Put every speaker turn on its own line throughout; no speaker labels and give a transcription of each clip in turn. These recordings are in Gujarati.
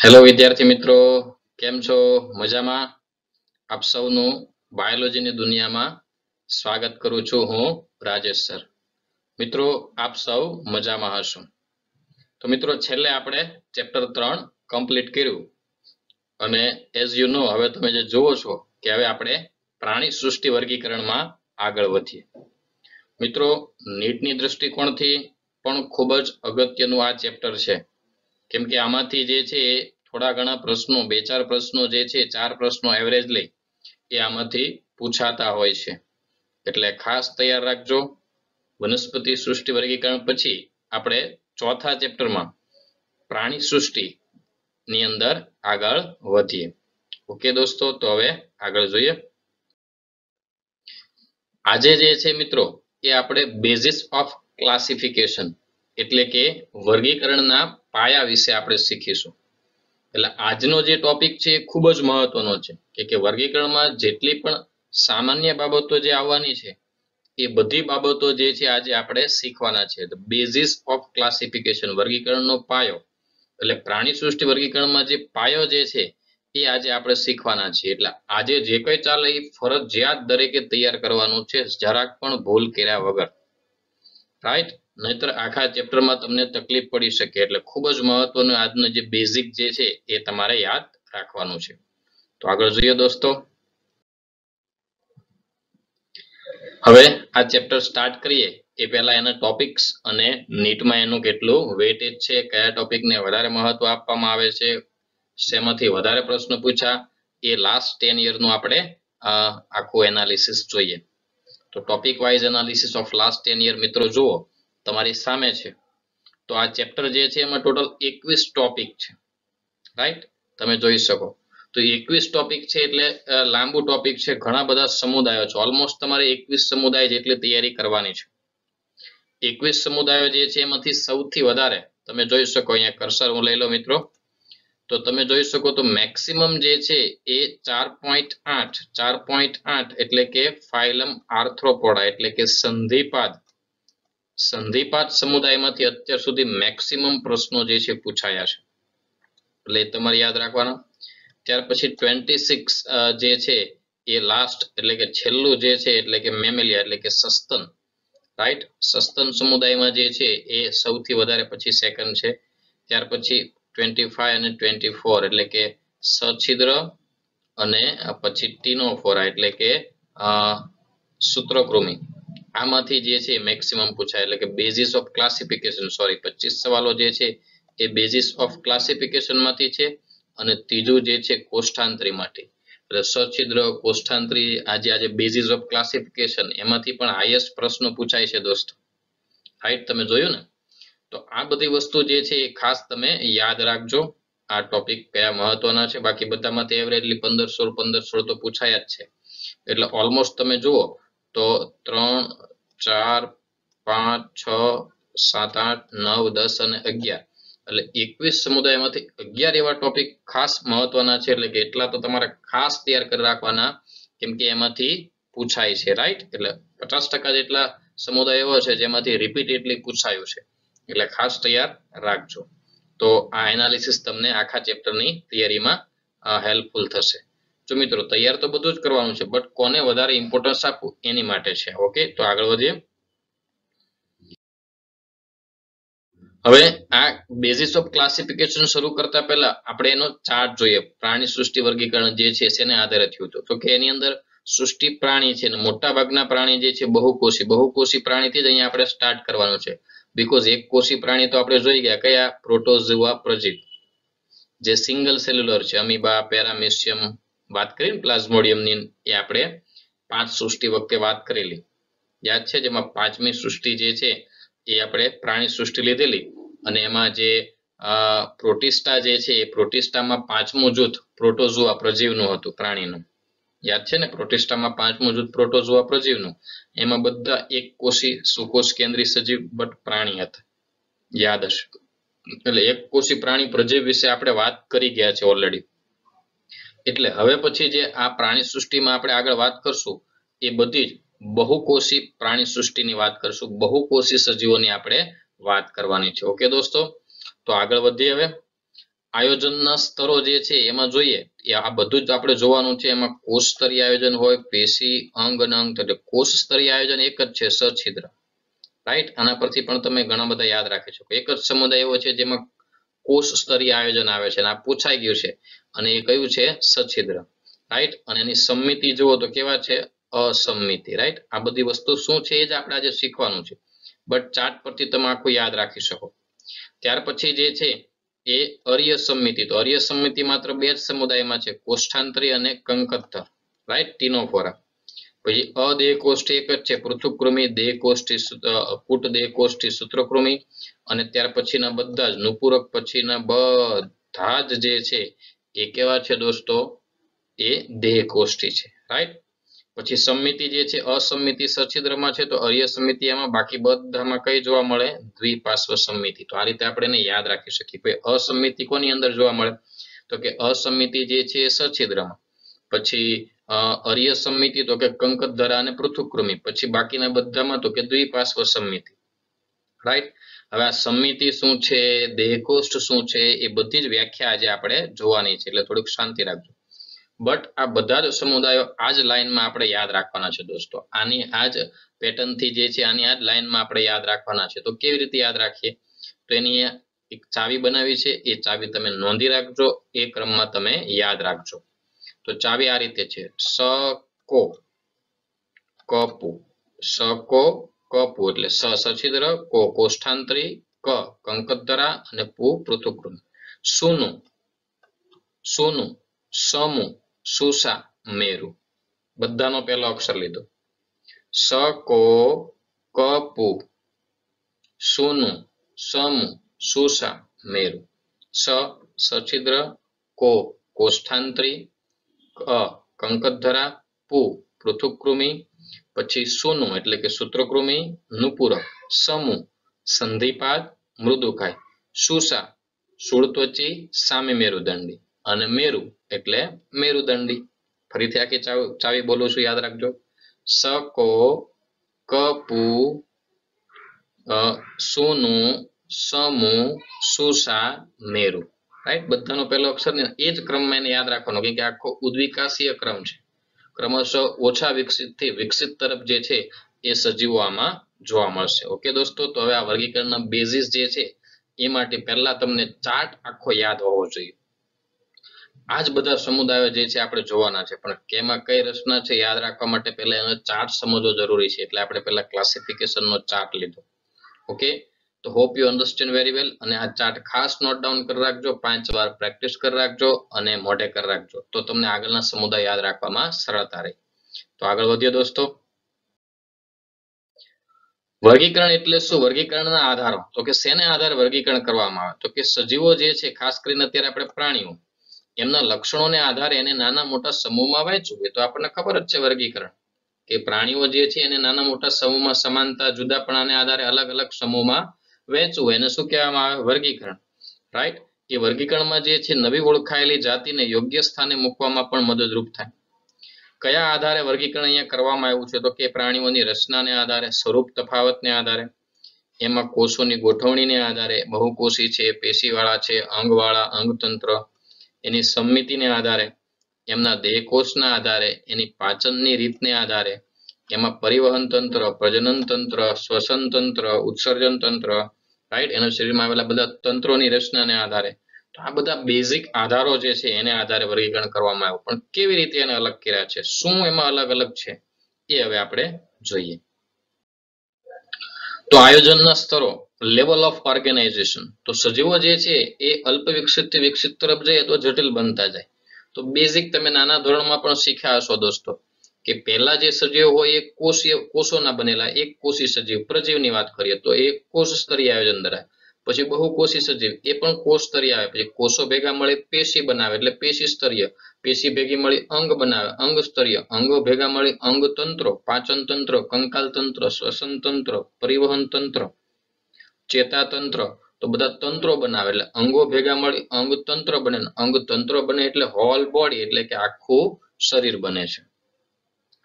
હેલો વિદ્યાર્થી મિત્રો, કેમ છો? મજામાં? આપ સૌનું બાયોલોજીની દુનિયામાં સ્વાગત કરું છું હું રાજેશ સર. મિત્રો, આપ સૌ મજામાં હશો. તો મિત્રો, છેલ્લે આપણે ચેપ્ટર 3 કમ્પ્લીટ કર્યું અને એઝ યુ નો હવે તમે જે જુઓ છો કે હવે આપણે પ્રાણી સૃષ્ટિ વર્ગીકરણમાં આગળ વધીએ. મિત્રો, નીટની દૃષ્ટિકોણથી પણ ખૂબ જ અગત્યનું આ ચેપ્ટર છે, કેમ કે આમાંથી જે છે થોડા ઘણા પ્રશ્નો, 2-4 પ્રશ્નો જે છે, 4 પ્રશ્નો એવરેજ લઈ એ આમાંથી પૂછાતા હોય છે. એટલે ખાસ તૈયાર રાખજો. વનસ્પતિ સૃષ્ટિ વર્ગીકરણ પછી આપણે ચોથા ચેપ્ટરમાં પ્રાણી સૃષ્ટિ ની અંદર આગળ વધીએ. ઓકે દોસ્તો, તો હવે આગળ જોઈએ. આજે જે છે મિત્રો એ આપણે બેઝિસ ઓફ ક્લાસિફિકેશન એટલે કે વર્ગીકરણના પાયા વિશે આપણે શીખીશું. એટલે આજનો જે ટોપિક છે એ ખૂબ જ મહત્વનો છે કે વર્ગીકરણમાં જેટલી પણ સામાન્ય બાબતો જે આવવાની છે એ બધી બાબતો જે છે આજે આપણે શીખવાના છે. બેઝિસ ઓફ ક્લાસિફિકેશન, વર્ગીકરણનો પાયો, એટલે પ્રાણી સૃષ્ટિ વર્ગીકરણમાં જે પાયો જે છે એ આજે આપણે શીખવાના છીએ. એટલે આજે જે કંઈ ચાલે એ ફરજિયાત દરેકે તૈયાર કરવાનું છે, જરાક પણ ભૂલ કર્યા વગર, રાઈટ? નહીતર આખા ચેપ્ટરમાં તમને તકલીફ પડી શકે. એટલે ખૂબ જ મહત્વનું આજનું જે બેઝિક જે છે એ તમારે યાદ રાખવાનું છે. તો આગળ જોઈએ દોસ્તો. હવે આ ચેપ્ટર સ્ટાર્ટ કરીએ એ પહેલા એના ટોપિક્સ અને નીટમાં એનું કેટલું વેટેજ છે, કયા ટોપિકને વધારે મહત્વ આપવામાં આવે છે, શેમાંથી વધારે પ્રશ્નો પૂછ્યા, એ લાસ્ટ 10 યરનું આપણે આખું એનાલિસિસ જોઈએ. તો topic wise analysis of last 10 year મિત્રો જુઓ તમારી સામે છે. તો આ ચેપ્ટર જે છે એમાં ટોટલ 21 ટોપિક છે, રાઈટ? તમે જોઈ શકો તો 21 ટોપિક છે એટલે લાંબુ ટોપિક છે, ઘણા બધા સમુદાયો છે. ઓલમોસ્ટ તમારે 21 સમુદાય જેટલી તૈયારી કરવાની છે. 21 સમુદાયો જે છે એમાંથી સૌથી વધારે તમે જોઈ શકો, અહીંયા કર્સર હું લઈ લો મિત્રો, તો તમે જોઈ શકો તો મેક્સિમમ જે છે એ 4.8 એટલે કે ફાઇલમ આર્થ્રોપોડા એટલે કે સંધિપાદ સમુદાયમાંથી અત્યાર સુધી મેક્સિમમ પ્રશ્નો જે છે પૂછાયા છે, એટલે તમારે યાદ રાખવાના. ત્યાર પછી 26 જે છે એ લાસ્ટ એટલે કે છેલ્લું જે છે એટલે કે મેમેલિયા એટલે કે સસ્તન, રાઈટ? સસ્તન સમુદાયમાં જે છે એ સૌથી વધારે પછી સેકન્ડ છે. ત્યાર પછી 25 અને 24 એટલે કે સછિદ્ર અને પછી ટીનોફોરા એટલે કે સૂત્રકૃમિ, આમાંથી જે છે મેક્સિમમ પૂછાય. એટલે કે બેઝિસ ઓફ ક્લાસિફિકેશન, 25 સવાલો જે છે એ બેઝિસ ઓફ ક્લાસિફિકેશન માંથી છે. અને ત્રીજું જે છે કોષ્ઠાંતરી માટે, એટલે સછિદ્ર, કોષ્ઠાંતરી, આજે બેઝિસ ઓફ ક્લાસિફિકેશન એમાંથી પણ હાઈએસ્ટ પ્રશ્નો પૂછાય છે દોસ્તો, રાઈટ? તમે જોયું ને? તો આ બધી વસ્તુ જે છે એ ખાસ તમે યાદ રાખજો. આ ટોપિક કયા મહત્વના છે, બાકી બધામાંથી એવરેજલી 15-16 તો પૂછાયા જ છે. એટલે ઓલમોસ્ટ તમે જુઓ તો 3, 4, 5, 6, 7, 8, 9, 10 અને 11 એટલે 21 સમુદાયમાંથી 11 એવા ટોપિક ખાસ મહત્વના છે. એટલે કે એટલા તો તમારે ખાસ તૈયાર કરી રાખવાના, કેમ કે એમાંથી પૂછાય છે, રાઈટ? એટલે 50% જેટલા સમુદાય એવો છે જેમાંથી રિપીટેડલી પૂછાયું છે, એટલે ખાસ તૈયાર રાખજો. તો આ એનાલિસિસ તમને આખા ચેપ્ટરની તૈયારીમાં હેલ્પફુલ થશે. જો મિત્રો તૈયાર તો બધું જ કરવાનું છે, બટ કોને વધારે ઇમ્પોર્ટન્સ આપવું એની માટે છે. ઓકે, તો આગળ વધીએ. હવે આ બેઝિસ ઓફ ક્લાસિફિકેશન શરૂ કરતા પહેલા આપણે એનો ચાર્ટ જોઈએ. પ્રાણી સૃષ્ટિ વર્ગીકરણ જે છે શેને આધારે થયું હતું, તો કે એની અંદર સૃષ્ટિ પ્રાણી છે, મોટા ભાગના પ્રાણી જે છે બહુકોષી પ્રાણીથી જ અહીંયા આપણે સ્ટાર્ટ કરવાનું છે. બીકોઝ એક કોષી પ્રાણી તો આપણે જોઈ ગયા, કયા? પ્રોટોઝોઆ પ્રજીવ, જે સિંગલ સેલ્યુલર છે. અમીબા, પેરામીશિયમ વાત કરી, પ્લાઝ્મોડિયમની એ આપણે 5 સૃષ્ટિ વખતે વાત કરેલી, યાદ છે? જેમાં 5મી સૃષ્ટિ જે છે એ આપણે પ્રાણી સૃષ્ટિ લીધેલી, અને એમાં જે પ્રોટિસ્ટા જે છે એ પ્રોટિસ્ટામાં 5મું જૂથ પ્રોટોઝોઆ પ્રજીવનું હતું, પ્રાણીનું, યાદ છે ને? પ્રોટિસ્ટામાં 5મું જૂથ પ્રોટોઝોઆ પ્રજીવનું, એમાં બધા એક કોષી સુકોષ કેન્દ્રી સજીવ બટ પ્રાણી હતા, યાદ હશે. એટલે એક કોષી પ્રાણી પ્રજીવ વિશે આપણે વાત કરી ગયા છે ઓલરેડી. એટલે હવે પછી જે આ પ્રાણી સૃષ્ટિમાં આપણે આગળ વાત કરશું એ બધી જ બહુકોષી પ્રાણી સૃષ્ટિની વાત કરશું, બહુકોષી સજીવોની આપણે વાત કરવાની છે. ઓકે દોસ્તો, તો આગળ વધીએ. હવે આયોજનના સ્તરો જે છે એમાં જોઈએ આ બધું જ આપણે જોવાનું છે. એમાં કોષ સ્તરીય આયોજન હોય, પેશી, અંગ અને અંગ. એટલે કોષ સ્તરીય આયોજન એક જ છે, સછિદ્ર. રાઈટ, આના પરથી પણ તમે ઘણા બધા યાદ રાખી શકો. એક જ સમુદાય એવો છે જેમાં કોષ સ્તરીય આયોજન આવે છે, અને આ પૂછાઈ ગયું છે, અને એ કયું છે? સછિદ્ર. રાઈટ, અને એની સંમિતિ જુઓ તો કેવા છે? અસંમિતિ. રાઈટ, આ બધી વસ્તુ શું છે એ જ આપણે આજે શીખવાનું છે, બટ ચાર્ટ પરથી તમે આખું યાદ રાખી શકો. ત્યાર પછી જે છે એ અર્ય સંમિતિ. તો અર્ય સંમિતિ માત્ર બે જ સમુદાયમાં છે, કોષ્ઠાંતરી અને કંકતર. રાઈટ, ટીનોફોરા. પછી અદેહકોષ્ઠી એક જ છે, પૃથુકૃમિ, દેહકોષ્ઠી, પુટ દેહકોષ્ઠી, સૂત્રકૃમિ. અને ત્યાર પછીના બધા જ નુપુરક પછીના બધા જ જે છે એ કેવા છે દોસ્તો? એ દેહકોષ્ઠી છે. રાઈટ, પછી સંમિતિ જે છે અસંમિતિ સછિદ્રમાં છે, તો અર્ય સંમિતિ એમાં, બાકી બધામાં કઈ જોવા મળે? દ્વિપાર્શ્વ સંમિતિ. તો આ રીતે આપણે એને યાદ રાખી શકીએ. ભાઈ અસંમિતિ કોની અંદર જોવા મળે? તો કે અસંમિતિ જે છે એ સછિદ્રમાં. પછી અર્ય સંમિતિ તો કે કંકતધરા અને પૃથુકૃમિ. પછી બાકીના બધામાં તો કે દ્વિપાર્શ્વ સંમિતિ. રાઈટ, હવે આ સંમિતિ શું છે, દેહકોષ્ઠ શું છે, એ બધી જ વ્યાખ્યા આજે આપણે જોવાની છે, એટલે થોડીક શાંતિ રાખજો. બટ આ બધા જ સમુદાયો આ જ લાઈનમાં આપણે યાદ રાખવાના છે દોસ્તો. આની આ જ પેટર્નથી જે છે આની આ જ લાઈનમાં આપણે યાદ રાખવાના છે. તો કેવી રીતે યાદ રાખીએ? તો એની એક ચાવી બનાવી છે, એ ચાવી તમે નોંધી રાખજો, એ ક્રમમાં તમે યાદ રાખજો. તો ચાવી આ રીતે છે: સકો કપુ, સકો કપુ એટલે સછિદ્ર, કો કોષ્ઠાંતરી, ક કંકતધરા અને પુ પૃથુકૃમિ. સુનું સુનું, સમુ, સુસા, મેરુ. બધાનો પહેલો અક્ષર લીધો. સકો કપુ, સુનું, સમુ, સુસા, મેરુ. સછિદ્ર, કો કોષ્ઠાંતરી, કંકતધરા, પુ પૃથુકૃમિ. પછી સુનું એટલે કે સૂત્રકૃમિ, નુપુરક, સમૂહ સંધિપાદ, મૃદુકાય, સુસા શૂળત્વચી, સામે મેરુદંડી, અને મેરુ એટલે મેરુદંડી. ફરીથી આખી ચાવી બોલું છું, યાદ રાખજો. સકો કપુ, સુનું, સમુ, સુસા, મેરુ. રાઈટ, બધાનો પહેલો અક્ષર ને એ જ ક્રમમાં એને યાદ રાખવાનો, કેમ કે આખો ઉદ્વિકાસીય ક્રમ છે. ક્રમશઃ ઓછા વિકસિત થી વિકસિત તરફ જે છે એ સજીવો આમાં જોવા મળશે. ઓકે દોસ્તો, તો હવે આ વર્ગીકરણના બેઝિસ જે છે એ માટે પહેલા તમને ચાર્ટ આખો યાદ હોવો જોઈએ. આ જ બધા સમુદાયો જે છે આપણે જોવાના છે, પણ કેમાં કઈ રચના છે યાદ રાખવા માટે પહેલા એનો ચાર્ટ સમજવો જરૂરી છે, એટલે આપણે પહેલા ક્લાસિફિકેશનનો ચાર્ટ લીધો. ઓકે, તો hope you understand very well. અને આ ચાર્ટ ખાસ નોટ ડાઉન કરી રાખજો, 5 વાર પ્રેક્ટિસ કરી રાખજો અને મોઢે કરી રાખજો, તો તમને આગળના સમુદાય યાદ રાખવામાં સરળતા રહે. તો આગળ વધીએ દોસ્તો. વર્ગીકરણ એટલે શું? વર્ગીકરણના આધારો. તો કે શેને આધારે વર્ગીકરણ કરવામાં આવે? તો કે સજીવો જે છે, ખાસ કરીને અત્યારે આપણે પ્રાણીઓ, એમના લક્ષણોને આધારે એને નાના મોટા સમૂહમાં વહેંચવું. એ તો આપણને ખબર જ છે વર્ગીકરણ, કે પ્રાણીઓ જે છે એને નાના મોટા સમૂહમાં સમાનતા જુદાપણાને આધારે અલગ અલગ સમૂહમાં વહેંચવું, એને શું કહેવામાં આવે? વર્ગીકરણ. રાઈટ, એ વર્ગીકરણમાં જે છે નવી ઓળખાયેલી જાતિને યોગ્ય સ્થાને મૂકવામાં પણ મદદરૂપ થાય. કયા આધારે વર્ગીકરણ અહીંયા કરવામાં આવ્યું છે? તો કે પ્રાણીઓની રચનાને આધારે, સ્વરૂપ તફાવતને આધારે, એમાં કોષોની ગોઠવણીને આધારે, બહુકોષી છે, પેશીવાળા છે, અંગવાળા, અંગતંત્ર, એની સંમિતિને આધારે, એમના દેહકોષના આધારે, એની પાચનની રીતને આધારે, એમાં પરિવહન તંત્ર, પ્રજનન તંત્ર, શ્વસન તંત્ર, ઉત્સર્જન તંત્ર, રાઈટ, એના શરીરમાં આવેલા બધા તંત્રોની રચનાને આધારે. તો આ બધા બેઝિક આધારો જે છે એને આધારે વર્ગીકરણ કરવામાં આવ્યું. પણ કેવી રીતે એને અલગ કર્યા છે, શું એમાં અલગ અલગ છે, એ હવે આપણે જોઈએ. તો આયોજનના સ્તરો, લેવલ ઓફ ઓર્ગેનાઇઝેશન. તો સજીવો જે છે એ અલ્પ વિકસિત થી વિકસિત તરફ જઈએ તો જટિલ બનતા જાય. તો બેઝિક તમે નાના ધોરણમાં પણ શીખ્યા હશો દોસ્તો, કે પહેલા જે સજીવો હોય એ કોષોના બનેલા એક કોષી સજીવ, પ્રજીવની વાત કરીએ તો એ કોષ સ્તરીય આયોજન ધરાવે. પછી બહુકોષી સજીવ, એ પણ કોષ સ્તરીય આવે. પછી કોષો ભેગા મળી પેશી બનાવે એટલે પેશી સ્તરીય, પેશી ભેગી મળી અંગ બનાવે, અંગ સ્તરીય, અંગો ભેગા મળી અંગ તંત્રો, પાચન તંત્ર, કંકાલ તંત્ર, શ્વસન તંત્ર, પરિવહન તંત્ર, ચેતાતંત્ર. તો બધા તંત્રો બનાવે એટલે અંગો ભેગા મળી અંગ તંત્ર બને, અંગ તંત્ર બને એટલે હોલ બોડી, એટલે કે આખું શરીર બને છે.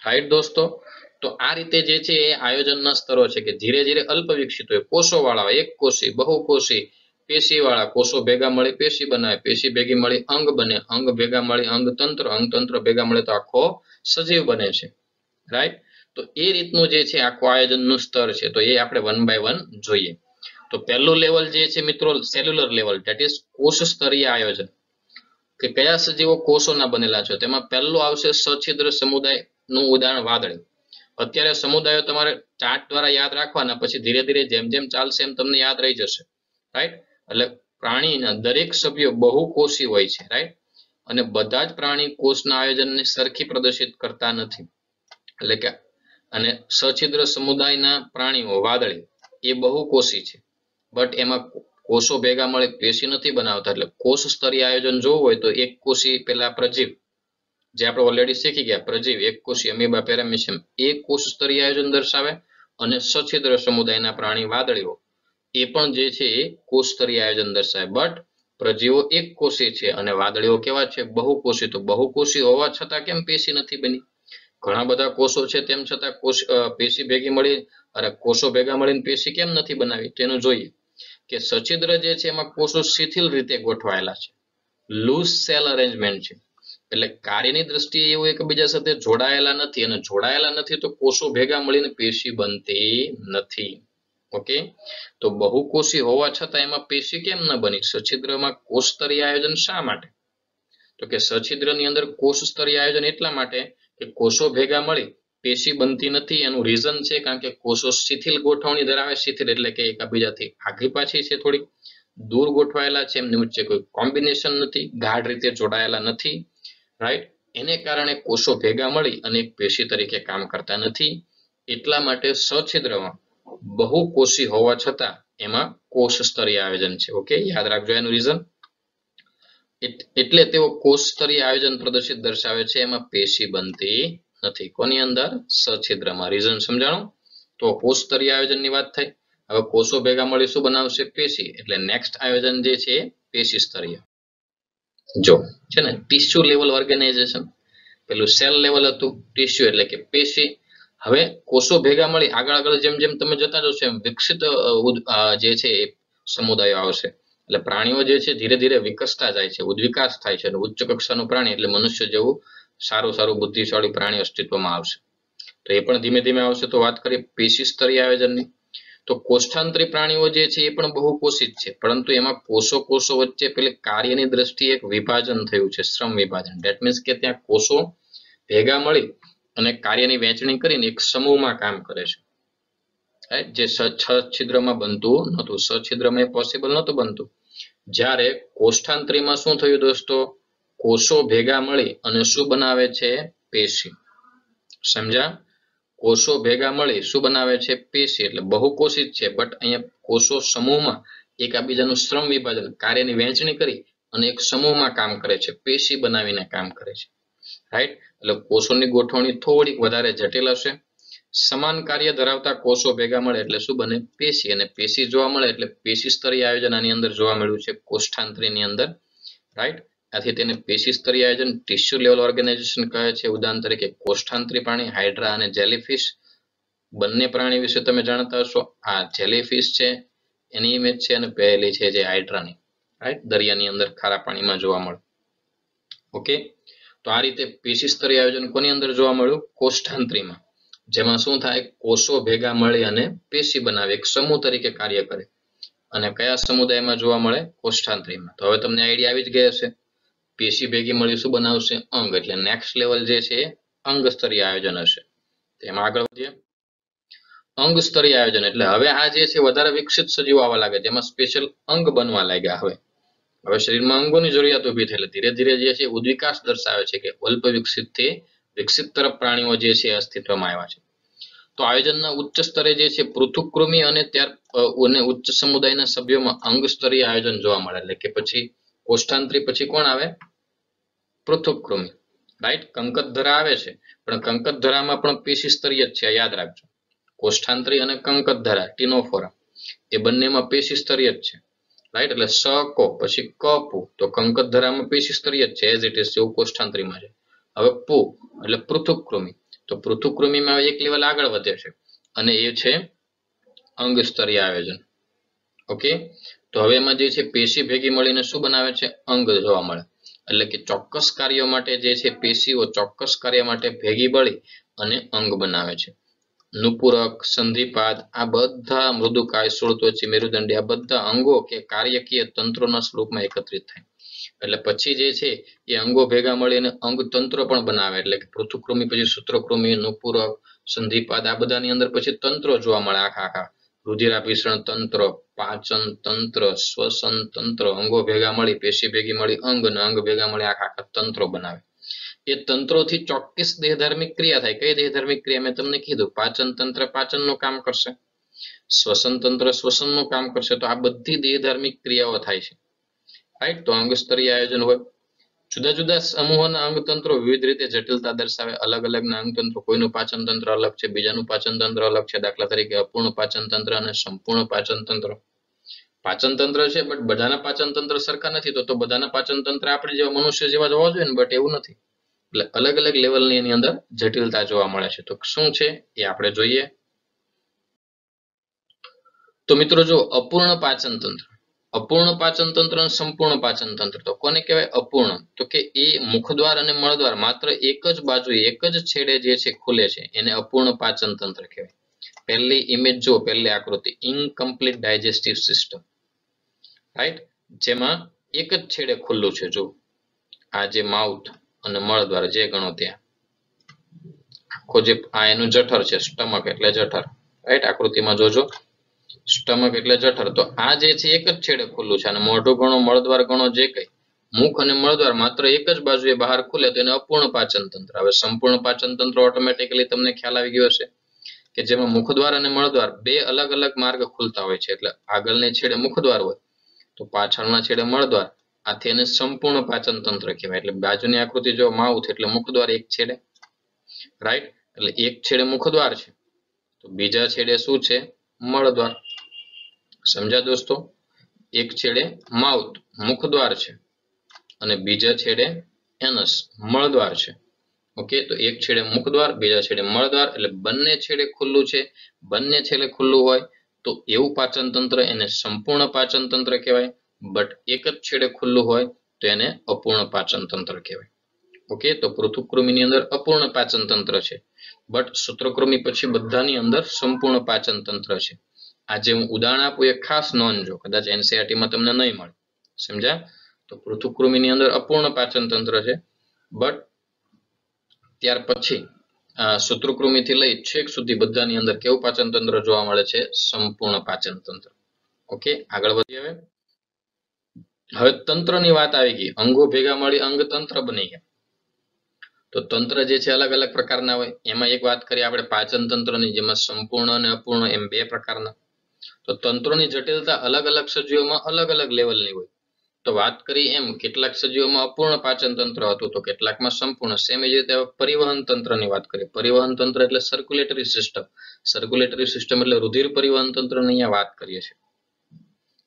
રાઈટ દોસ્તો, તો આ રીતે જે છે એ આયોજનના સ્તરો છે, કે ધીરે ધીરે અલ્પ વિકસિત હોય, કોષો વાળા હોય, એક કોષી, બહુકોષી, પેશી વાળા કોષો ભેગા મળી પેશી બનાવે, પેશી ભેગી મળી અંગ બને, અંગ ભેગા મળી અંગતંત્ર, અંગતંત્ર ભેગા મળે તો આખો સજીવ બને છે, રાઈટ. તો એ રીતનું જે છે આખું આયોજનનું સ્તર છે, તો એ આપણે 1 by 1 જોઈએ. તો પહેલું લેવલ જે છે મિત્રો સેલ્યુલર લેવલ, ધેટ ઇઝ કોષ સ્તરીય આયોજન, કે કયા સજીવો કોષોના બનેલા છે. તેમાં પહેલું આવશે સછિદ્ર સમુદાયનું ઉદાહરણ વાદળી. અત્યારે સમુદાયો તમારે ચાર્ટ દ્વારા યાદ રાખવાના, પછી ધીરે ધીરે જેમ જેમ ચાલશે એમ તમને યાદ રહી જશે, રાઈટ. એટલે પ્રાણીના દરેક સભ્યો બહુકોષી હોય છે, રાઈટ. અને બધા જ પ્રાણી કોષના આયોજનને સરખી પ્રદર્શિત કરતા નથી. એટલે કે અને સછિદ્ર સમુદાયના પ્રાણીઓ વાદળી એ બહુકોષી છે, બટ એમાં કોષો ભેગા મળે પેશી નથી બનાવતા. એટલે કોષ સ્તરીય આયોજન જોવું હોય તો એક કોષી પેલા પ્રજીવ, જે આપણે ઓલરેડી શીખી ગયા, પ્રજીવ એક કોષી અમીબા પેરામીશિયમ, એ કોષ સ્તરીય આયોજન દર્શાવે. અને સછિદ્ર સમુદાયના પ્રાણી વાદળીઓ એ પણ જે છે એ કોષ સ્તરીય આયોજન દર્શાવે. બટ પ્રજીવો એક કોષી છે અને વાદળીઓ કેવા છે બહુકોષી. તો બહુકોષી હોવા છતાં કેમ પેશી નથી બની? ઘણા બધા કોષો છે તેમ છતાં પેશી ભેગી મળી અને કોષો ભેગા મળીને પેશી કેમ નથી બનાવી, તેનું જોઈએ. કે સછિદ્ર જે છે એમાં કોષો શિથિલ રીતે ગોઠવાયેલા છે, લૂઝ સેલ અરેન્જમેન્ટ છે. એટલે કાર્યની દ્રષ્ટિએ એવું એકબીજા સાથે જોડાયેલા નથી, અને જોડાયેલા નથી તો કોષો ભેગા મળીને પેશી બનતી નથી. ઓકે, તો બહુકોષી હોવા છતાં એમાં પેશી કેમ ન બની? સછિદ્રમાં કોષ સ્તરીય આયોજન શા માટે? તો કે સછિદ્રની અંદર કોષ સ્તરીય આયોજન એટલા માટે કે કોષો ભેગા મળી પેશી બનતી નથી. એનું રીઝન છે કારણ કે કોષો શિથિલ ગોઠવણી ધરાવે. શિથિલ એટલે કે એકબીજાથી આગી પાછી છે, થોડી દૂર ગોઠવાયેલા છે, એમની વચ્ચે કોઈ કોમ્બિનેશન નથી, ગાઢ રીતે જોડાયેલા નથી, રાઈટ. એને કારણે કોષો ભેગા મળી અને એક પેશી તરીકે કામ કરતા નથી. એટલા માટે સછિદ્રમાં બહુકોષી હોવા છતાં એમાં કોષ સ્તરીય આયોજન છે. ઓકે, યાદ રાખજો એનું રીઝન. એટલે તેઓ કોષ સ્તરીય આયોજન પ્રદર્શિત દર્શાવે છે, એમાં પેશી બનતી નથી. કોની અંદર? સછિદ્રમાં. રીઝન સમજાણું? તો કોષ સ્તરીય આયોજનની વાત થઈ. હવે કોષો ભેગા મળી શું બનાવશે? પેશી. એટલે નેક્સ્ટ આયોજન જે છે પેશી સ્તરીય. જો છે ને ટિશ્યુ લેવલ ઓર્ગેનાઇઝેશન, પેલું સેલ લેવલ હતું, ટિશ્યુ એટલે કે પેશી. હવે કોષો ભેગા મળી આગળ આગળ જેમ જેમ તમે જતા જશો એમ વિકસિત જે છે સમુદાયો આવશે. એટલે પ્રાણીઓ જે છે ધીરે ધીરે વિકસતા જાય છે, ઉદ્વિકાસ થાય છે. અને ઉચ્ચ કક્ષાનું પ્રાણી એટલે મનુષ્ય જેવું સારું બુદ્ધિશાળી પ્રાણી અસ્તિત્વમાં આવશે. તો એ પણ ધીમે ધીમે આવશે. તો વાત કરીએ પેશી સ્તરીય આયોજનની, તો કોષ્ઠાંતરી પ્રાણીઓ જે છે એ પણ બહુકોષિત છે, પરંતુ એમાં કોષો વચ્ચે પેલી કાર્યની દ્રષ્ટિએ એક વિભાજન થયું છે, શ્રમ વિભાજન. ધેટ મીન્સ કે ત્યાં કોષો ભેગા મળી અને કાર્યની વહેંચણી કરીને એક સમૂહમાં કામ કરે છે, જે છિદ્રમાં બનતું નહોતું. સછિદ્રમાં એ પોસિબલ નહોતું બનતું. જ્યારે કોષ્ઠાંતરીમાં શું થયું દોસ્તો? કોષો ભેગા મળી અને શું બનાવે છે? પેશી. સમજ્યા? કોષો ભેગા મળી શું બનાવે છે? પેશી. એટલે બહુકોષિત છે, બટ અહીંયા કોષો સમૂહમાં એકબીજાનું શ્રમ વિભાજન, કાર્યની વહેંચણી કરી અને એક સમૂહમાં કામ કરે છે, પેશી બનાવીને કામ કરે છે, રાઈટ. એટલે કોષોની ગોઠવણી થોડીક વધારે જટિલ હશે. સમાન કાર્ય ધરાવતા કોષો ભેગા મળે એટલે શું બને? પેશી. અને પેશી જોવા મળે એટલે પેશી સ્તરીય આયોજન આની અંદર જોવા મળ્યું છે કોષ્ઠાંતરીની અંદર, રાઈટ. આથી તેને પેશી સ્તરીય આયોજન ટિશ્યુ લેવલ ઓર્ગેનાઇઝેશન કહે છે. ઉદાહરણ તરીકે કોષ્ઠાંતરી પ્રાણી હાઇડ્રા અને જેલીફિશ. બંને પ્રાણી વિશે તમે જાણતા હશો. આ જેલીફિશ છે એની ઇમેજ છે, અને પહેલી છે જે હાઇડ્રાની, રાઈટ, દરિયાની અંદર ખારા પાણીમાં જોવા મળે. ઓકે, તો આ રીતે પેશી સ્તરીય આયોજન કોની અંદર જોવા મળ્યું? કોષ્ઠાંતરીમાં. જેમાં શું થાય? કોષો ભેગા મળી અને પેશી બનાવે, એક સમૂહ તરીકે કાર્ય કરે. અને કયા સમુદાયમાં જોવા મળે? કોષ્ઠાંતરીમાં. તો હવે તમને આઈડિયા આવી જ ગઈ હશે. પેશી ભેગી મળી શું બનાવશે? અંગ. એટલે નેક્સ્ટ લેવલ જે છે અંગ સ્તરીય આયોજન હશે. તેમાં આગળ વધીએ. અંગ સ્તરીય આયોજન એટલે હવે આ જે છે વધારે વિકસિત સજીવો આવવા લાગે, જેમાં સ્પેશિયલ અંગ બનવા લાગ્યા. હવે શરીરમાં અંગોની જરૂરિયાત ઊભી થઈ. ધીરે ધીરે જે છે ઉદ્વિકાસ દર્શાવે છે કે અલ્પ વિકસિત થી વિકસિત તરફ પ્રાણીઓ જે છે અસ્તિત્વમાં આવ્યા છે. તો આયોજનના ઉચ્ચ સ્તરે જે છે પૃથુકૃમિ અને ઉચ્ચ સમુદાયના સભ્યોમાં અંગ સ્તરીય આયોજન જોવા મળે. એટલે કે પછી કોષ્ઠાંતરી પછી કોણ આવે? પૃથુકૃમિ, રાઈટ. કંકતધરા આવે છે, પણ કંકતધરામાં પણ પેશી સ્તરીય જ છે, યાદ રાખજો. કોષ્ઠાંતરી અને કંકતધરા ટીનોફોરા એ બંનેમાં પેશી સ્તરીય જ છે, રાઈટ. એટલે સ કો પછી ક પુ, તો કંકતધરામાં પેશી સ્તરીય જ છે, એઝ ઇટ ઇઝ, જેવું કોષ્ઠાંતરીમાં છે. હવે પુ એટલે પૃથુકૃમિ, તો પૃથુકૃમિમાં એક લેવલ આગળ વધે છે અને એ છે અંગ સ્તરીય આયોજન. ઓકે, તો હવે એમાં જે છે પેશી ભેગી મળીને શું બનાવે છે? અંગ જોવા મળે. એટલે કે ચોક્કસ કાર્યો માટે જે છે પેશીઓ ચોક્કસ કાર્ય માટે ભેગી મળી અને અંગ બનાવે છે. નુપુરક, સંધિપાદ આ બધા મૃદુકાય, શુળત્વચી, મેરુદંડી આ બધા અંગો કે કાર્યકીય તંત્રોના સ્વરૂપમાં એકત્રિત થાય. એટલે પછી જે છે એ અંગો ભેગા મળીને અંગ તંત્ર પણ બનાવે. એટલે કે પૃથુકૃમિ પછી સૂત્રકૃમિ, નુપુરક, સંધિપાદ આ બધાની અંદર પછી તંત્રો જોવા મળે આખા. રુધિરાભિસરણ તંત્ર, પાચન તંત્ર, શ્વસન તંત્ર, અંગો ભેગા મળી પેશી ભેગી મળી અંગ અને અંગ ભેગા મળી આખા તંત્રો બનાવે. એ તંત્રોથી ચોક્કસ દેહધાર્મિક ક્રિયા થાય. કઈ દેહધાર્મિક ક્રિયા? મેં તમને કીધું પાચન તંત્ર પાચનનું કામ કરશે, શ્વસન તંત્ર શ્વસનનું કામ કરશે. તો આ બધી દેહધાર્મિક ક્રિયાઓ થાય છે. રાઈટ. તો અંગ સ્તરીય આયોજન હોય. જુદા જુદા સમૂહોના અંગતંત્રો વિવિધ રીતે જટિલતા દર્શાવે. અલગ અલગના અંગતંત્રો, કોઈનું પાચન તંત્ર અલગ છે, બીજાનું પાચન તંત્ર અલગ છે. દાખલા તરીકે અપૂર્ણ પાચન તંત્ર અને સંપૂર્ણ પાચન તંત્ર. પાચન તંત્ર છે બટ બધાના પાચન તંત્ર સરખા નથી. તો બધાના પાચન તંત્ર આપણે જેવા મનુષ્ય જેવા જ હોવા જોઈએ ને, બટ એવું નથી. એટલે અલગ અલગ લેવલની એની અંદર જટિલતા જોવા મળે છે. તો શું છે એ આપણે જોઈએ. તો મિત્રો જો અપૂર્ણ પાચન તંત્ર, અપૂર્ણ પાચન તંત્ર અને સંપૂર્ણ પાચન તંત્ર. તો કોને કહેવાય અપૂર્ણ? તો કે એ મુખદ્વાર અને મળદ્વાર માત્ર એક જ બાજુએ એક જ છેડે જે છે ખુલે છે, એને અપૂર્ણ પાચન તંત્ર કહેવાય. પહેલી ઇમેજ જો, પહેલી આકૃતિ, ઇનકમ્પ્લીટ ડાયજેસ્ટિવ સિસ્ટમ. રાઈટ. જેમાં એક જ છેડે ખુલ્લું છે. જો આ જે માઉથ અને મળદ્વાર જે ગણો ત્યાં આખો જે આ એનું જઠર છે, સ્ટમક એટલે જઠર. રાઈટ. આકૃતિમાં જોજો, સ્ટમક એટલે જઠર. તો આ જે છે એક જ છેડે ખુલ્લું છે અને મોઢું ગણો, મળદ્વાર ગણો, જે કઈ મુખ અને મળદ્વાર માત્ર એક જ બાજુએ બહાર ખુલે તો એને અપૂર્ણ પાચન તંત્ર. હવે સંપૂર્ણ પાચન તંત્ર ઓટોમેટિકલી તમને ખ્યાલ આવી ગયો હશે કે જેમાં મુખદ્વાર અને મળદ્વાર બે અલગ અલગ માર્ગ ખુલતા હોય છે. એટલે આગળની છેડે મુખદ્વાર હોય તો પાછળના છેડે મળદ્વાર. આથી એને સંપૂર્ણ પાચન તંત્ર કહેવાય. એટલે બાજુની આકૃતિ જો, માઉથ એટલે મુખદ્વાર એક છેડે. રાઈટ. એટલે એક છેડે મુખદ્વાર છે તો બીજા છેડે શું છે? મળદ્વાર. સમજ્યા દોસ્તો? એક છેડે માઉથ મુખદ્વાર છે અને બીજા છેડે એનસ મળદ્વાર છે. ઓકે. તો એક છેડે મુખદ્વાર, બીજા છેડે મળદ્વાર. એટલે બંને છેડે ખુલ્લું છે. બંને છેડે ખુલ્લું હોય તો એવું પાચન તંત્ર એને સંપૂર્ણ પાચન તંત્ર કહેવાય. બટ એક જ છેડે ખુલ્લું હોય તો એને અપૂર્ણ પાચન તંત્ર કહેવાય. ઓકે. તો પૃથુકૃમિની અંદર અપૂર્ણ પાચન તંત્ર છે, બટ સૂત્રકૃમિ પછી બધાની અંદર સંપૂર્ણ પાચન તંત્ર છે. આજે હું ઉદાહરણ આપું એ ખાસ નોંધજો, કદાચ એનસીઆરટીમાં તમને નહીં મળે. સમજ્યા? તો પૃથુકૃમિની અંદર અપૂર્ણ પાચન તંત્ર છે, બટ ત્યાર પછી સૂત્રકૃમિથી લઈ છેક સુધી બધાની અંદર કેવું પાચન તંત્ર જોવા મળે છે? સંપૂર્ણ પાચન તંત્ર. ઓકે. આગળ વધીએ. હવે તંત્રની વાત આવી ગઈ. અંગો ભેગા મળી અંગ તંત્ર બની ગયા. તો તંત્ર જે છે અલગ અલગ પ્રકારના હોય. એમાં એક વાત કરીએ આપણે પાચન તંત્રની, જેમાં સંપૂર્ણ અને અપૂર્ણ એમ બે પ્રકારના. તો તંત્રોની જટિલતા અલગ અલગ સજીવોમાં અલગ અલગ લેવલની હોય. તો વાત કરી એમ કેટલાક સજીવોમાં અપૂર્ણ પાચન તંત્ર હતું તો કેટલાકમાં સંપૂર્ણ. સેમ એ રીતે પરિવહન તંત્રની વાત કરીએ. પરિવહન તંત્ર એટલે સર્ક્યુલેટરી સિસ્ટમ. સર્ક્યુલેટરી સિસ્ટમ એટલે રુધિર પરિવહન તંત્રની અહીંયા વાત કરીએ છીએ.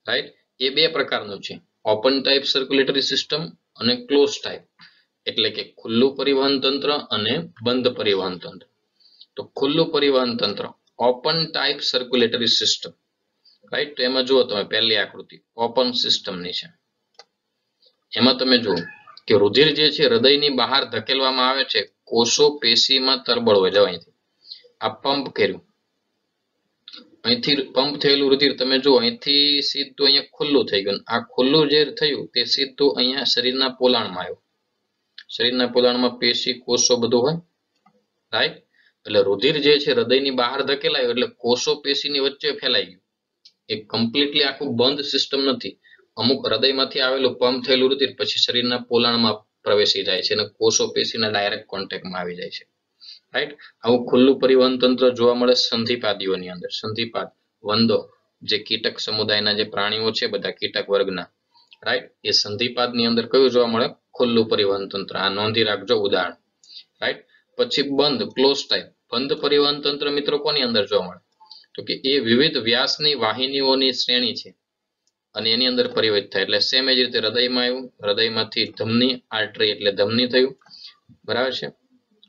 રાઈટ. એ બે પ્રકારનું છે, ઓપન ટાઈપ સર્ક્યુલેટરી સિસ્ટમ અને ક્લોઝ ટાઈપ. એટલે કે ખુલ્લું પરિવહન તંત્ર અને બંધ પરિવહન તંત્ર. તો ખુલ્લું પરિવહન તંત્ર open type circulatory system. Right. તો એમાં જુઓ તમે પહેલી આકૃતિ ઓપન સિસ્ટમની છે. એમાં તમે જુઓ કે રુધિર જે છે હૃદયની બહાર ધકેલવામાં આવે છે. કોષો પેશીમાં તરબળ હોય. જો અહીંથી આ પંપ કર્યું, અહીંથી પંપ થયેલું રુધિર તમે જુઓ અહીંથી સીધું અહીંયા ખુલ્લું થઈ ગયું. આ ખુલ્લું જે થયું તે સીધું અહીંયા શરીરના પોલાણમાં આવ્યું. શરીરના પોલાણમાં પેશી કોષો બધું હોય. રાઈટ. એટલે રુધિર જે છે હૃદયની બહાર ધકેલાયું એટલે કોષો પેશીની વચ્ચે ફેલાઈ ગયું. એ કમ્પ્લીટલી આખું બંધ સિસ્ટમ નથી. અમુક હૃદયમાંથી આવેલું પંપ થયેલું રુધિર પછી શરીરના પોલાણમાં પ્રવેશી જાય છે અને કોષો પેશીના ડાયરેક્ટ કોન્ટેક્ટમાં આવી જાય છે. રાઈટ. આવું ખુલ્લું પરિવહન તંત્ર જોવા મળે સંધિપાદીઓની અંદર. સંધિપાદ વંદો જે કીટક સમુદાયના જે પ્રાણીઓ છે બધા કીટક વર્ગના. રાઈટ. એ સંધિપાદની અંદર કયું જોવા મળે? ખુલ્લું પરિવહન તંત્ર. આ નોંધી રાખજો ઉદાહરણ. રાઈટ. પછી બંધ ક્લોઝ ટાઈપ. બંધ પરિવહન તંત્ર મિત્રો કોની અંદર જોવા મળે? તો કે એ વિવિધ વ્યાસની વાહિનીઓની શ્રેણી છે અને એની અંદર પરિવર્તિત થાય. એટલે સેમ એ જ રીતે હૃદયમાં આવ્યું, હૃદયમાંથી ધમની આર્ટરી એટલે ધમની થયું. બરાબર છે.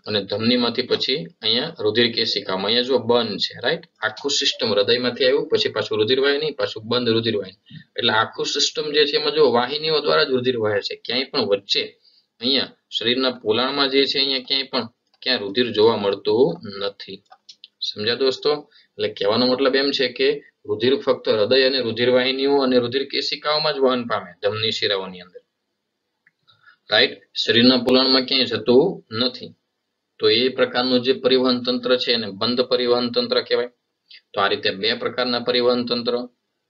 અને ધમનીમાંથી પછી અહીંયા રુધિર કેશિકામાં અહીંયા જો બંધ છે, રાઈટ? આખું સિસ્ટમ હૃદયમાંથી આવ્યું, પછી પાછું રુધિર વાહિની, પાછું બંધ રુધિર વાહિની, એટલે આખું સિસ્ટમ જે છે એમાં જો વાહિનીઓ દ્વારા જ રુધિર વહે છે. ક્યાંય પણ વચ્ચે અહીંયા શરીરના પોલાણમાં જે છે અહીંયા ક્યાં રુધિર જોવા મળતું નથી. સમજ્યા દોસ્તો? એટલે કહેવાનો મતલબ એમ છે કે રુધિર ફક્ત હૃદય અને રુધિર વાહિનીઓ અને રુધિર કેશિકાઓમાં જ વહન પામે, ધમની શિરાઓની અંદર, રાઈટ? શરીરના પોલાણમાં ક્યાંય જતું નથી. તો એ પ્રકારનું જે પરિવહન તંત્ર છે એને બંધ પરિવહન તંત્ર કહેવાય. તો આ રીતે બે પ્રકારના પરિવહન તંત્ર,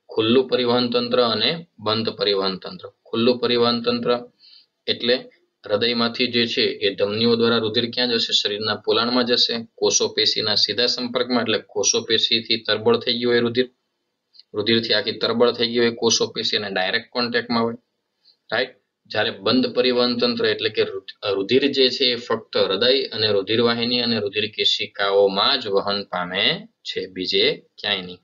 ખુલ્લું પરિવહન તંત્ર અને બંધ પરિવહન તંત્ર. ખુલ્લું પરિવહન તંત્ર એટલે હૃદયમાંથી જે છે એ ધમનીઓ દ્વારા રુધિર ક્યાં જશે? શરીરના પોલાણમાં જશે, કોષો પેશીના સીધા સંપર્કમાં, એટલે કોષો પેશીથી તરબળ થઈ ગયું હોય રુધિરથી આખી તરબળ થઈ ગઈ હોય કોષો પેશી અને ડાયરેક્ટ કોન્ટેક્ટમાં હોય, રાઈટ? જ્યારે બંધ પરિવહન તંત્ર એટલે કે રુધિર જે છે એ ફક્ત હૃદય અને રુધિર વાહિની અને રુધિર કેશિકાઓમાં જ વહન પામે છે, બીજે ક્યાંય નહીં.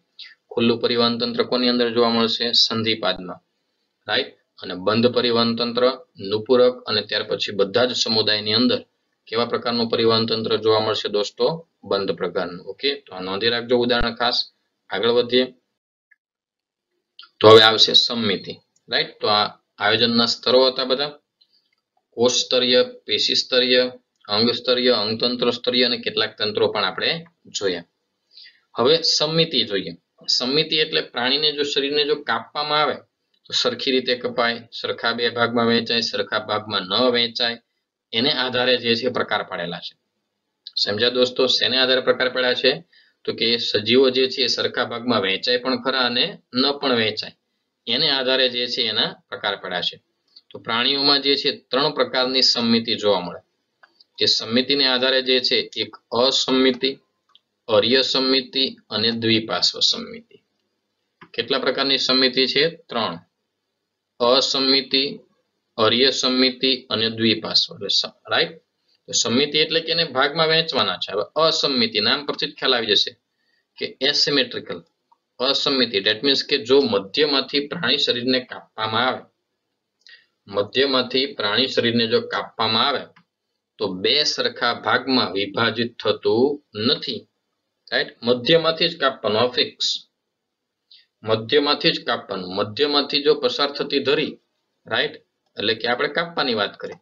ખુલ્લું પરિવહન તંત્ર કોની અંદર જોવા મળશે? સંધિપાદમાં, રાઈટ? અને બંધ પરિવહન તંત્ર નુપુરક અને ત્યાર પછી બધા જ સમુદાયની અંદર કેવા પ્રકારનું પરિવહન તંત્ર જોવા મળશે દોસ્તો? બંધ પ્રકારનું. ઓકે, તો આ નોંધી રાખજો ઉદાહરણ ખાસ. આગળ વધીએ તો હવે આવશે સમમિતિ, રાઈટ? તો આ આયોજનના સ્તરો હતા બધા, કોષ સ્તરીય, પેશી સ્તરીય, અંગ સ્તરીય, અંગતંત્ર સ્તરીય અને કેટલાક તંત્રો પણ આપણે જોયા. હવે સમમિતિ જોઈએ. સમમિતિ એટલે પ્રાણીને જો શરીરને જો કાપવામાં આવે તો સરખી રીતે કપાય, સરખા બે ભાગમાં વહેંચાય, સરખા ભાગમાં ન વહેંચાય, એને આધારે જે છે પ્રકાર પાડેલા છે. સમજ્યા દોસ્તો? શેને આધારે પ્રકાર પાડ્યા છે? તો કે સજીવો જે છે સરખા ભાગમાં વહેંચાય પણ ખરા અને ન પણ વહેંચાય, એને આધારે જે છે એના પ્રકાર પાડ્યા છે. તો પ્રાણીઓમાં જે છે 3 પ્રકારની સમમિતિ જોવા મળે. એ સમમિતિને આધારે જે છે એક અસમમિતિ, અર્ય સમમિતિ અને દ્વિપાર્શ્વ સમમિતિ. કેટલા પ્રકારની સમમિતિ છે? 3. અસમમિતિ, અર્ય સમમિતિ અને દ્વિપાર્શ્વ, રાઈટ? તો સમમિતિ એટલે કે એને ભાગમાં વહેંચવાના છે. હવે અસમમિતિ નામ પરથી જ ખ્યાલ આવી જશે કે એસિમેટ્રિકલ. અસમમિતિ ધેટ મીન્સ કે જો મધ્યમાંથી પ્રાણી શરીરને કાપવામાં આવે, મધ્યમાંથી પ્રાણી શરીરને જો કાપવામાં આવે તો બે સરખા ભાગમાં વિભાજિત થતું નથી, રાઈટ? મધ્યમાંથી જ કાપવાનું, ફિક્સ મધ્યમાંથી જ કાપવાનું. મધ્યમાંથી જો પસાર થતી ધરી, રાઈટ, એટલે કે આપણે કાપવાની વાત કરીએ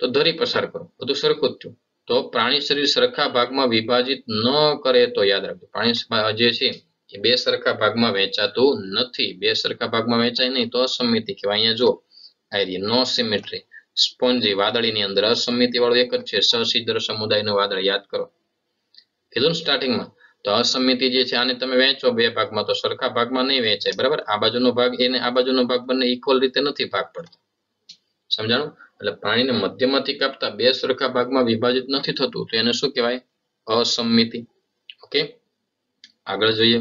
તો ધરી પસાર કરો, બધું સરખું જ થયું. તો પ્રાણી શરીર સરખા ભાગમાં વિભાજિત ન કરે તો યાદ રાખજો, પ્રાણી જે છે એ બે સરખા ભાગમાં વહેંચાતું નથી. બે સરખા ભાગમાં વહેંચાય નહીં તો અસમમિતિ કહેવાય. અહીંયા જો નો સિમેટ્રી, સ્પોન્જી વાદળીની અંદર અસમમિતિ વાળું એક જ છે, સછિદ્ર સમુદાયનું વાદળ, યાદ કરો. કીધું ને સ્ટાર્ટિંગમાં. તો અસમમિતિ જે છે આને તમે વહેંચો બે ભાગમાં તો સરખા ભાગમાં નહીં વહેંચાય, બરાબર? આ બાજુનો ભાગ એને આ બાજુનો ભાગ બંને ઇક્વલ રીતે નથી ભાગ પડતા. સમજાણું? એટલે પ્રાણીને મધ્યમાંથી કાપતા બે સરખા ભાગમાં વિભાજિત નથી થતું તો એને શું કહેવાય? અસમમિતિ. ઓકે, આગળ જોઈએ.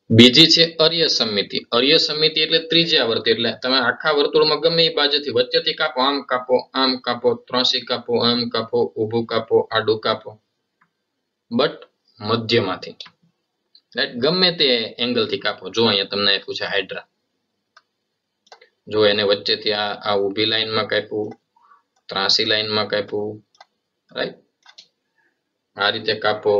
બીજી છે અર્ય સમમિતિ. અર્ય સમમિતિ એટલે ત્રિજ્યા વર્તુળ, એટલે તમે આખા વર્તુળમાં ગમે એ બાજુથી વચ્ચેથી કાપો, આમ કાપો, ત્રાંસી કાપો, આમ કાપો, ઊભું કાપો, આડું કાપો, બટ મધ્યમાંથી, રાઈટ? ગમે તે એંગલથી કાપો. જો અહીંયા તમને આપ્યું છે હાઇડ્રા, જો એને વચ્ચેથી આ ઊભી લાઈનમાં કાપ્યું, ત્રાંસી લાઈનમાં કાપ્યું, રાઈટ? આ રીતે કાપો,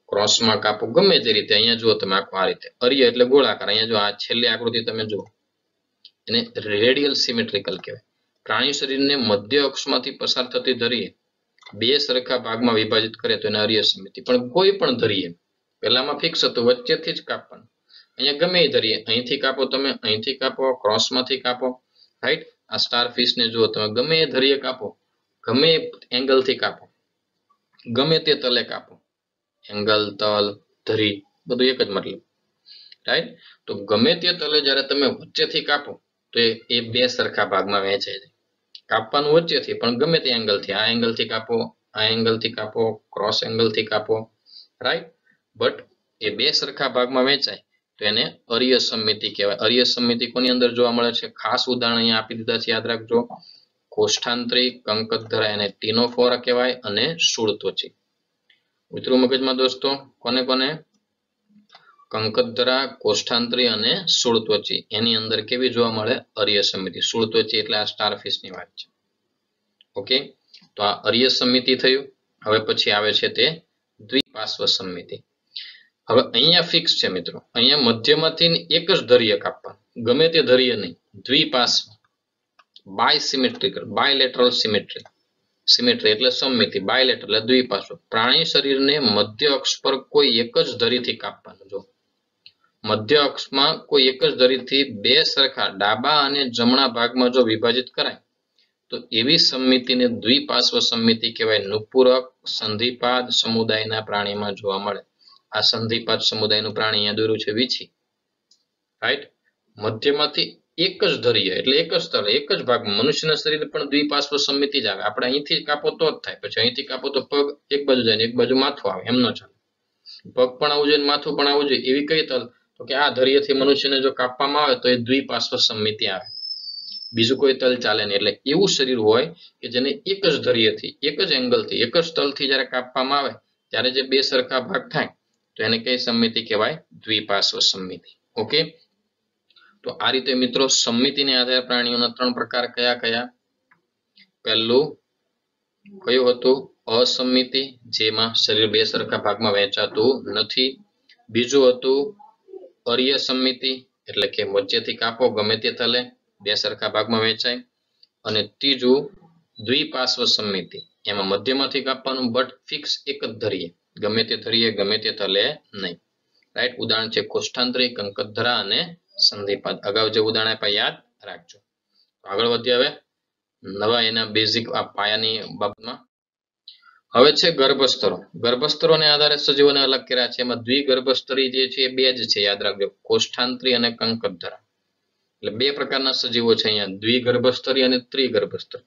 ક્રોસમાં કાપો, ગમે તે રીતે. અહીંયા જુઓ તમે આખું આ રીતે અર્ય એટલે ગોળાકાર. અહીંયા જો આ છેલ્લી આકૃતિ તમે જુઓ, એને રેડિયલ સિમેટ્રિકલ કહેવાય. પ્રાણી શરીરને મધ્ય અક્ષમાંથી પસાર થતી ધરીએ બે સરખા ભાગમાં વિભાજિત કરે તો એને અર્ય સમમિતિ. પણ કોઈ પણ ધરીએ, પહેલામાં ફિક્સ હતું, વચ્ચેથી જ કાપવાનું. અહીંયા ગમે એ ધરીએ, અહીંથી કાપો તમે, અહીંથી કાપો, ક્રોસમાંથી કાપો, રાઈટ? આ સ્ટાર ફિશને જુઓ તમે, ગમે એ ધરીએ કાપો, ગમે એ એંગલથી કાપો, ગમે તે તલે કાપો, એંગલ, તલ, ધરી બધું એક જ મતલબ, રાઈટ? તો ગમે તે તલે જ્યારે તમે વચ્ચેથી કાપો તો એ બે સરખા ભાગમાં વહેંચાય છે. કાપવાનું વચ્ચેથી, પણ ગમે તે એંગલથી, આ એંગલથી કાપો, આ એંગલથી કાપો, ક્રોસ એંગલથી કાપો, રાઈટ? બટ એ બે સરખા ભાગમાં વહેંચાય તો એને અર્ય સમમિતિ કહેવાય. અર્ય સમમિતિ કોની અંદર જોવા મળે છે? ખાસ ઉદાહરણ અહીંયા આપી દીધા છે, યાદ રાખજો. કોષ્ઠાંતરી, કંકતધરા એને ટીનોફોરા કહેવાય અને શૂળત્વચી. મિત્રો મગજમાં દોસ્તો કોને કોને? કંકતધરા, કોષ્ઠાંતરી અને શૂળત્વચી, એની અંદર કેવી જોવા મળે? અર્ય સમમિતિ. શૂળત્વચી એટલે આ સ્ટારફિશની વાત છે. ઓકે, તો આ અર્ય સંમિતિ થયું. હવે પછી આવે છે તે દ્વિપાર્શ્વ સંમિતિ. હવે અહીંયા ફિક્સ છે મિત્રો, અહીંયા મધ્યમાંથી એક જ ધરીય કાપવાનું, ગમે તે ધરીય નહીં, દ્વિપાર્શ્વ, બાયસિમેટ્રિકલ, બાયલેટરલ સિમેટ્રી, સિમેટ્રી એટલે સમમિતિ, બાયલેટરલ એટલે દ્વિપાર્શ્વ. પ્રાણી શરીરને મધ્ય અક્ષ પર કોઈ એક જ ધરીથી કાપવાનું. જો મધ્ય અક્ષમાં કોઈ એક જ ધરીથી બે સરખા ડાબા અને જમણા ભાગમાં જો વિભાજિત કરાય તો એવી સંમિતિને દ્વિપાર્શ્વ સંમિતિ કહેવાય. નુપુરક સંધિપાદ સમુદાયના પ્રાણીમાં જોવા મળે. આ સંધિપાદ સમુદાયનું પ્રાણી અહીંયા દોર્યું છે વીછી, રાઈટ. મધ્યમાંથી એક જ ધરીય એટલે એક જ સ્થળ, એક જ ભાગમાં. મનુષ્યના શરીર પણ દ્વિપાર્શ્વ સંમિતિ જ આવે. આપણે અહીંથી કાપો તો જ થાય, પછી અહીંથી કાપો તો પગ એક બાજુ જાય ને એક બાજુ માથું આવે, એમ ન ચાલે. પગ પણ આવવું જોઈએ, માથું પણ આવવું જોઈએ. એવી કઈ તલ તો કે આ ધરીયથી મનુષ્યને જો કાપવામાં આવે તો એ દ્વિપાર્શ્વ સંમિતિ આવે, બીજું કોઈ તલ ચાલે નહીં. એટલે એવું શરીર હોય કે જેને એક જ ધરીયથી, એક જ એંગલથી, એક જ તલથી જયારે કાપવામાં આવે ત્યારે જે બે સરખા ભાગ થાય તો એને કઈ સંમિતિ કહેવાય? દ્વિપાર્શ્વ સંમિતિ. ઓકે, તો આ રીતે મિત્રો સંમિતિને આધારે પ્રાણીઓના ત્રણ પ્રકાર કયા કયા? પહેલું કયું હતું? અસંમિતિ, જેમાં શરીર બે સરખા ભાગમાં વહેંચાતું નથી. બીજું હતું અર્ય સંમિતિ, એટલે કે વચ્ચેથી કાપો ગમે તે તલે, બે સરખા ભાગમાં વહેંચાય. અને ત્રીજું દ્વિપાર્શ્વ સંમિતિ, એમાં મધ્યમાંથી કાપવાનું, બટ ફિક્સ એક જ ધરીએ, ગમે તે ધરીએ ગમે તે તલે નહીં. રાઈટ. ઉદાહરણ છે કોષ્ઠાંતરી, કંકતધરા અને સંધિપાદ. અગાઉ જે ઉદાહરણ આપ્યા યાદ રાખજો. આગળ વધીએ હવે નવા એના બેઝિક આ પાયાની બાબતમાં. હવે છે ગર્ભસ્તરો. ગર્ભસ્તરોને આધારે સજીવોને અલગ કર્યા છે. એમાં દ્વિગર્ભસ્તરી જે છે એ બે જ છે, યાદ રાખજો, કોષ્ઠાંતરી અને કંકતધરા. એટલે બે પ્રકારના સજીવો છે અહીંયા, દ્વિગર્ભસ્તરી અને ત્રિગર્ભસ્તરી.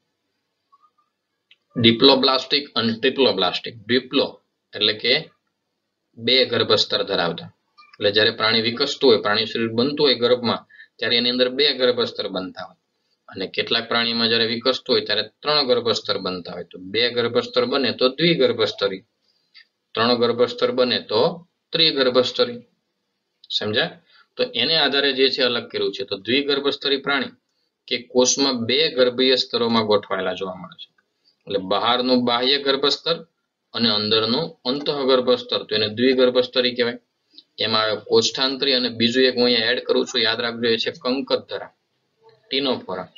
ડિપ્લોબ્લાસ્ટિક અને ટ્રિપ્લોબ્લાસ્ટિક. ડિપ્લો એટલે કે બે ગર્ભસ્તર ધરાવતા, એટલે જ્યારે પ્રાણી વિકસતું હોય, પ્રાણી શરીર બનતું હોય ગર્ભમાં, ત્યારે એની અંદર બે ગર્ભસ્તર બનતા હોય. અને કેટલાક પ્રાણીમાં જ્યારે વિકસતું હોય ત્યારે ત્રણ ગર્ભસ્તર બનતા હોય. તો બે ગર્ભસ્તર બને તો દ્વિગર્ભસ્તરી, ત્રણ ગર્ભસ્તર બને તો ત્રિગર્ભસ્તરી. સમજ્યા? તો એને આધારે જે છે અલગ કર્યું છે. તો દ્વિગર્ભસ્તરી પ્રાણી કે કોષમાં બે ગર્ભીય સ્તરોમાં ગોઠવાયેલા જોવા મળે છે. એટલે બહારનું બાહ્ય ગર્ભસ્તર અને અંદરનું અંતઃગર્ભસ્તર, તો એને દ્વિગર્ભસ્તરી કહેવાય. એમાં આવે કોષ્ઠાંતરી અને બીજું એક હું અહીંયા એડ કરું છું, યાદ રાખજો, એ છે કંકતધરા, ટીનોફોરા.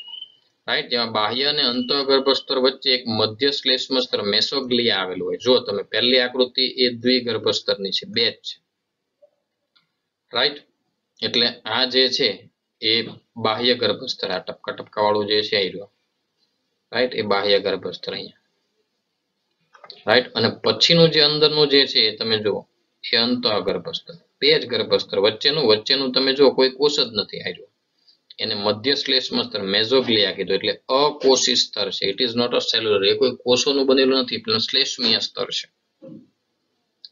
રાઈટ. જેમાં બાહ્ય અને અંતઃગર્ભસ્તર વચ્ચે એક મધ્ય શ્લેષ્મ સ્તર મેસોગ્લિયા આવેલું હોય. જો તમે પહેલી આકૃતિ એ દ્વિગર્ભસ્તરની છે, બે જ છે. રાઈટ. એટલે આ જે છે એ બાહ્ય ગર્ભસ્તર, આ ટપકા ટપકા વાળું જે છે એ, રાઈટ, એ બાહ્ય ગર્ભસ્તર અહીંયા. રાઈટ. અને પછીનું જે અંદરનું જે છે એ તમે જુઓ એ અંતઃગર્ભસ્તર, બે જ ગર્ભસ્તર, વચ્ચેનું તમે જુઓ કોઈ કોષ જ નથી આવ્યો. એને મધ્ય શ્લેષ્મ સ્તર મેસોગ્લિયા કીધું. એટલે અકોષી સ્તર છે. It is not a cellular. એ કોઈ કોષોનું બનેલું નથી, પણ શ્લેષ્મીય સ્તર છે.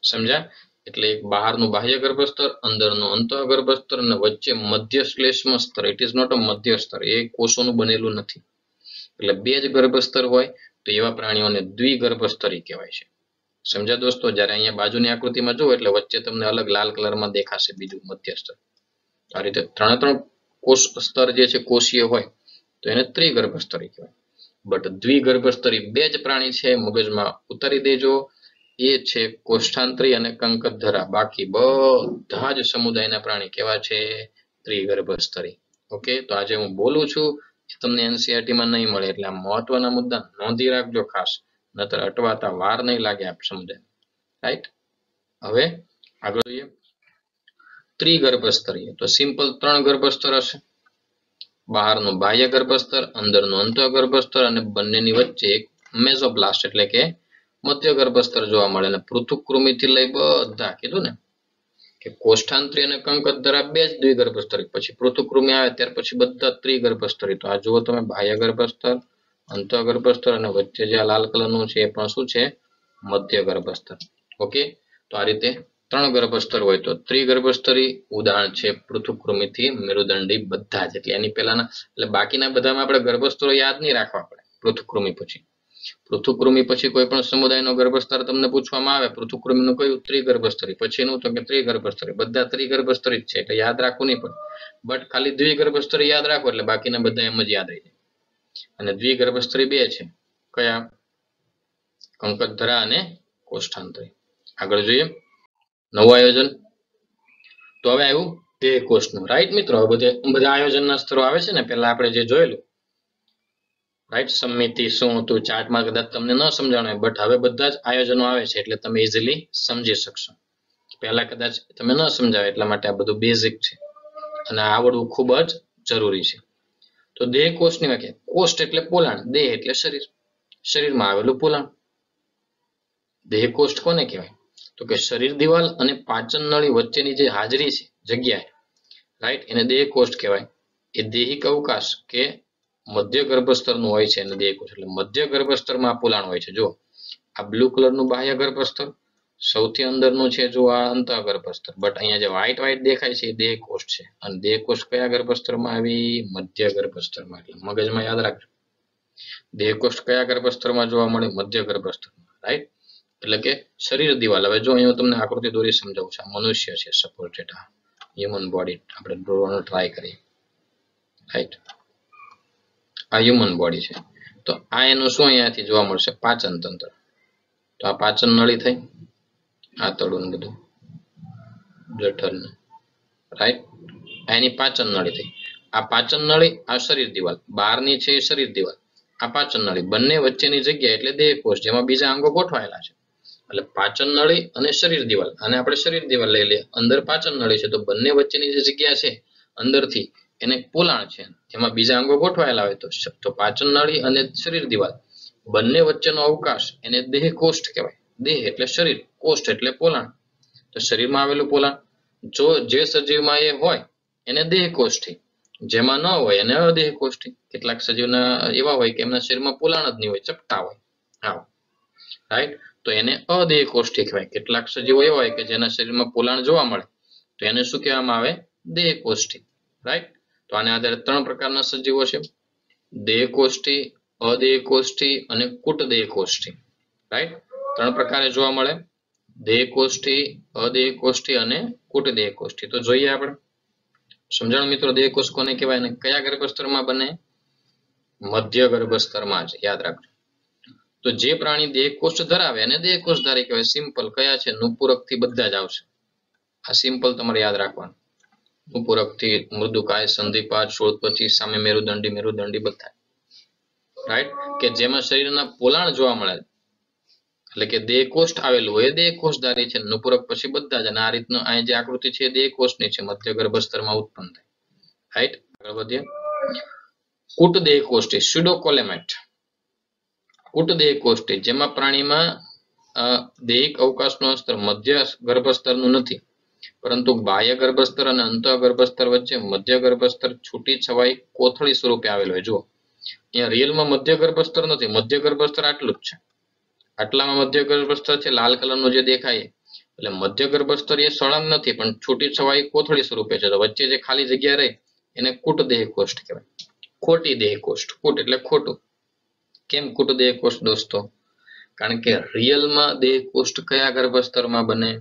સમજ્યા? એટલે એક બહારનું બાહ્ય ગર્ભસ્તર, અંદરનું અંતઃગર્ભસ્તર અને વચ્ચે મધ્ય શ્લેષ્મ સ્તર. ઇટ ઇઝ નોટ અ મધ્ય સ્તર. એ કોષોનું બનેલું નથી. એટલે બે જ ગર્ભસ્તર હોય તો એવા પ્રાણીઓને દ્વિગર્ભસ્તરી કહેવાય છે. સમજ્યા દોસ્તો? જ્યારે અહીંયા બાજુની આકૃતિમાં જુઓ એટલે વચ્ચે તમને અલગ લાલ કલરમાં દેખાશે બીજું મધ્ય સ્તર. આ રીતે ત્રણ કોષ સ્તર જે છે કોષીય હોય તો એને ત્રિગર્ભસ્તરી કહેવાય. બટ દ્વિગર્ભસ્તરી બે જ પ્રાણી છે, મગજમાં ઉતારી દેજો, એ છે કોષ્ઠાંતરી અને કંકતધરા. બાકી બધા જ સમુદાયના પ્રાણી કેવા છે? ત્રિગર્ભસ્તરી. ઓકે, તો આજે હું બોલું છું એ તમને એનસીઈઆરટી માં નહીં મળે, એટલે આ મહત્વના મુદ્દા નોંધી રાખજો ખાસ, નતર અટવાતા વાર નહીં લાગે આપ સમજાય. રાઈટ. હવે આગળ જોઈએ ત્રિગર્ભસ્તરીય. તો સિમ્પલ ત્રણ ગર્ભસ્તર હશે, બહારનું બાહ્ય ગર્ભસ્તર, અંદરનું અંતઃગર્ભસ્તર અને બંનેની વચ્ચે એક મેસોબ્લાસ્ટ એટલે કે મધ્ય ગર્ભસ્તર જોવા મળે. અને પૃથુકૃમિથી લઈ બધા કીધું ને કે કોષ્ઠાંતરી અને કંકતધરા બે જ દ્વિગર્ભસ્તરી, પછી પૃથુકૃમિ આવે ત્યાર પછી બધા ત્રિગર્ભસ્તરી. તો આ જુઓ તમે, બાહ્ય ગર્ભસ્તર, અંતઃગર્ભસ્તર અને વચ્ચે જે લાલ કલરનું છે એ પણ શું છે? મધ્ય ગર્ભસ્તર. ઓકે, તો આ રીતે ત્રણ ગર્ભસ્તર હોય તો ત્રિગર્ભસ્તરી. ઉદાહરણ છે પૃથુકૃમિથી મેરુદંડી, બધા જ. એટલે એની પહેલાના, એટલે બાકીના બધામાં આપણે ગર્ભસ્તરો યાદ નહીં રાખવા પડે. પૃથુકૃમિ પછી કોઈ પણ સમુદાયનો ગર્ભસ્તર તમને પૂછવામાં આવે, પૃથુકૃમિનું કયું? ત્રિગર્ભસ્તરી. પછીનું તો કે ત્રિગર્ભસ્તરી. બધા ત્રિગર્ભસ્તરી જ છે, એટલે યાદ રાખવું નહીં પડે. બટ ખાલી દ્વિગર્ભસ્તરી યાદ રાખો એટલે બાકીના બધા એમ જ યાદ રહી જાય. અને દ્વિગર્ભસ્તરી બે છે, કયા? કંકતધરા અને કોષ્ઠાંતરી. આગળ જોઈએ નવું આયોજન. તો હવે આવ્યું દેહ કોષ્ઠનું. રાઈટ મિત્રો, બધા આયોજનના સ્તરો આવે છે ને, પહેલા આપણે જે જોયેલું રાઈટ. સમિતિ શું હતું, ચાર્ટમાં કદાચ તમને ન સમજાણું હોય, બટ હવે બધા જ આયોજનો આવે છે એટલે તમે ઇઝીલી સમજી શકશો. પહેલા કદાચ તમે ન સમજાવે એટલા માટે આ બધું બેઝિક છે અને આવડવું ખૂબ જ જરૂરી છે. તો દેહ કોષ્ઠની વ્યાખ્યા. કોષ્ઠ એટલે પોલાણ, દેહ એટલે શરીર, શરીરમાં આવેલું પોલાણ. દેહ કોષ્ઠ કોને કહેવાય? તો કે શરીર દિવાલ અને પાચન નળી વચ્ચેની જે હાજરી છે જગ્યા, રાઈટ, એને દેહ કોષ્ઠ કહેવાય. એ દેહિક અવકાશ કે મધ્ય ગર્ભસ્તરનું હોય છે એને દેહ કોષ્ઠ. એટલે મધ્ય ગર્ભસ્તરમાં પોલાણ હોય છે. જો આ બ્લુ કલરનું બાહ્ય ગર્ભસ્તર, સૌથી અંદરનું છે જો આ અંતઃગર્ભસ્તર, બટ અહીંયા જે વ્હાઈટ વ્હાઈટ દેખાય છે એ દેહ કોષ્ઠ છે. અને દેહ કોષ્ઠ કયા ગર્ભસ્તરમાં આવી? મધ્ય ગર્ભસ્તરમાં. એટલે મગજમાં યાદ રાખજો, દેહ કોષ્ઠ કયા ગર્ભસ્તરમાં જોવા મળે? મધ્ય ગર્ભસ્તરમાં, રાઈટ. એટલે કે શરીર દિવાલ. હવે જો અહીંયા તમને આકૃતિ દોરી સમજાવું છું. મનુષ્ય છે સપોર્ટેડ, હ્યુમન બોડી આપણે દોરવાનો ટ્રાય કરીએ, રાઈટ. આ હ્યુમન બોડી છે. તો આ એનું શું અહીંયાથી જોવા મળશે? પાચન તંત્ર. તો આ પાચન નળી થઈ, આંતરડું બધું જઠર, રાઈટ. એની પાચન નળી થઈ. આ પાચન નળી, આ શરીર દિવાલ. બહારની છે એ શરીર દિવાલ, આ પાચન નળી. બંને વચ્ચેની જગ્યા એટલે દેહ કોષ, જેમાં બીજા અંગો ગોઠવાયેલા છે. એટલે પાચન નળી અને શરીર દિવાલ, અને આપણે શરીર દિવાલ લઈ લઈએ, અંદર પાચન નળી છે. તો બંને વચ્ચેની જે જગ્યા છે અંદરથી એને પોલાણ છે, જેમાં બીજા અંગો ગોઠવાયેલા હોય. તો પાચન નળી અને શરીર દિવાલ બંને વચ્ચેનો અવકાશ એને દેહ કોષ્ઠ કહેવાય. દેહ એટલે શરીર, કોષ્ઠ એટલે પોલાણ. તો શરીરમાં આવેલું પોલાણ, જો જે સજીવમાં એ હોય એને દેહ કોષ્ઠી, જેમાં ન હોય એને અદેહ કોષ્ઠી. કેટલાક સજીવના એવા હોય કે એમના શરીરમાં પોલાણ જ નહીં હોય, ચપટા હોય, હા, રાઈટ. તો એને અદેહ કોષ્ઠી કહેવાય. કેટલાક સજીવો એવા હોય કે જેના શરીરમાં પોલાણ જોવા મળે તો એને શું કહેવામાં આવે? દેહ કોષ્ઠી, રાઈટ. તો આને આધારે 3 પ્રકારના સજીવો છે: દેહ કોષ્ઠી, અદેહ કોષ્ઠી અને કુટદેહ કોષ્ઠી, રાઈટ. 3 પ્રકારે જોવા મળે: દેહ કોષ્ઠી, અદેહ કોષ્ઠી અને કુટદેહ કોષ્ઠી. તો જોઈએ આપણે. સમજાણું મિત્રો, દેહ કોષ કોને કહેવાય અને કયા ગર્ભસ્તરમાં બને? મધ્ય ગર્ભસ્તરમાં જ, યાદ રાખજો. તો જે પ્રાણી દેહ કોષ ધરાવે એને દેહ કોષધારી કહેવાય. સિમ્પલ. કયા છે? નુપુરક થી બધા જ આવશે. આ સિમ્પલ તમારે યાદ રાખવાનું. નુપુરક થી મૃદુકાય, સંધિપાદ, શોધપછી, સામે મેરુદંડી બધા, રાઈટ. કે જેમાં શરીરના પોલાણ જોવા મળે, એટલે કે દેહ કોષ્ઠ આવેલું હોય, દેહ કોષધારી છે. નુપુરક પછી બધા જ. અને આ રીતનું અહીં જે આકૃતિ છે દેહ કોષની છે, મધ્ય ગર્ભસ્તરમાં ઉત્પન્ન થાય, રાઈટ. આગળ વધીએ. કુટદેહ કોષ્ઠી, સ્યુડોકોલેમેટ. કુટદેહ કોષ્ઠી, જેમાં પ્રાણીમાં દૈહિક અવકાશનું સ્તર મધ્ય ગર્ભસ્તરનું નથી, પરંતુ બાહ્ય ગર્ભસ્તર અને અંતઃ ગર્ભસ્તર વચ્ચે મધ્ય ગર્ભસ્તર છૂટી છવાઈ કોથળી સ્વરૂપે આવેલું હોય. જુઓ અહીંયા રિયલમાં મધ્ય ગર્ભસ્તર નથી, મધ્ય ગર્ભસ્તર આટલું જ છે. આટલામાં મધ્ય ગર્ભસ્તર છે, લાલ કલરનું જે દેખાય, એટલે મધ્ય ગર્ભસ્તર એ સળંગ નથી પણ છૂટી છવાઈ કોથળી સ્વરૂપે છે. તો વચ્ચે જે ખાલી જગ્યા રહે એને કુટદેહ કોષ્ઠ કહેવાય. ખોટી દેહ કોષ્ઠ. કુટ એટલે ખોટું. કેમ કુટદેહ કોષ્ઠ દોસ્તો? કારણ કે રિયલમાં દેહ કોષ્ઠ કયા ગર્ભસ્તરમાં બને?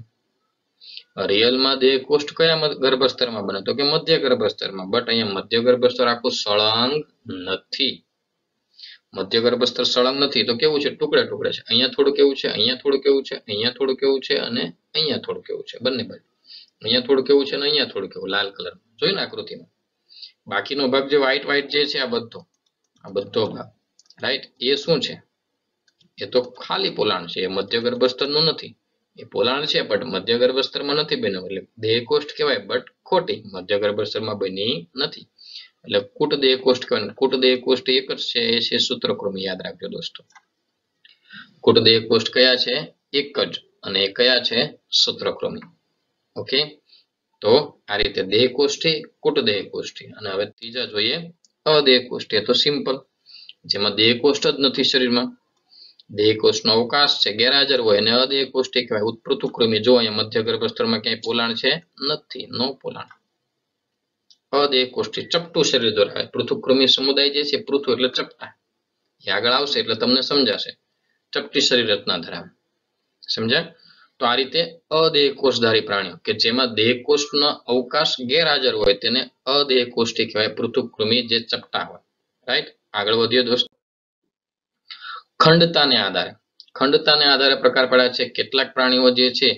રિયલમાં દેહ કોષ્ઠ કયા ગર્ભસ્તરમાં બને? તો કે મધ્ય ગર્ભસ્તરમાં. બટ અહીંયા મધ્ય ગર્ભસ્તર આખું સળંગ નથી. મધ્ય ગર્ભસ્તર સળંગ નથી તો કેવું છે? ટુકડે ટુકડે છે. અહીંયા થોડું કેવું છે, અહીંયા થોડું કેવું છે, અહીંયા થોડું કેવું છે અને અહીંયા થોડું કેવું છે. બંને બાજુ અહીંયા થોડું કેવું છે અને અહીંયા થોડું કેવું, લાલ કલર જોઈ ને આકૃતિમાં. બાકીનો ભાગ જે વ્હાઈટ વ્હાઈટ જે છે આ બધો ભાગ, રાઈટ, એ શું છે? એ તો ખાલી પોલાણ છે. એ મધ્ય ગર્ભસ્તરનું નથી. એ પોલાણ છે બટ મધ્ય ગર્ભસ્તરમાં નથી બન્યું. એટલે દેહ કોષ્ઠ કહેવાય બટ ખોટી, મધ્ય ગર્ભસ્તરમાં બની નથી. એટલે કુટદેહ કોષ્ઠ કહેવાય. કુટદેહ કોષ્ઠ એક જ છે, એ છે સૂત્રકૃમિ. યાદ રાખજો દોસ્તો. કુટદેહ કોષ્ઠ કયા છે? એક જ. અને એ કયા છે? સૂત્રકૃમિ. ઓકે. તો આ રીતે દેહ કોષ્ઠી, કુટદેહ કોષ્ઠી. અને હવે ત્રીજા જોઈએ અદેહ કોષ્ઠી. એ તો સિમ્પલ, જેમાં દેહ કોષ્ઠ જ નથી શરીરમાં. દેહ કોષનો અવકાશ છે, ગેરહાજર હોય અને અદેહ કોષ્ઠી કહેવાય. પૃથુકૃમિ. જો અહીંયા મધ્ય ગર્ભસ્તરમાં ક્યાંય પોલાણ છે? નથી, નો પોલાણ. અદેહ કોષ્ઠી ચપટું શરીર ધરાવે. પૃથુકૃમિ સમુદાય જે છે, પૃથુ એટલે ચપટા, એ આગળ આવશે એટલે તમને સમજાશે. ચપટી શરીર રચના ધરાવે. સમજ્યા? તો આ રીતે અદેહ કોષધારી પ્રાણીઓ કે જેમાં દેહ કોષનો અવકાશ ગેરહાજર હોય તેને અદેહ કોષ્ઠી કહેવાય. પૃથુકૃમિ જે ચપટા હોય, રાઈટ. આગળ વધીએ દોસ્તો. ખંડતાને આધારે ખંડતાને આધારે પ્રકાર પડ્યા છે. કેટલાક પ્રાણીઓ જે છે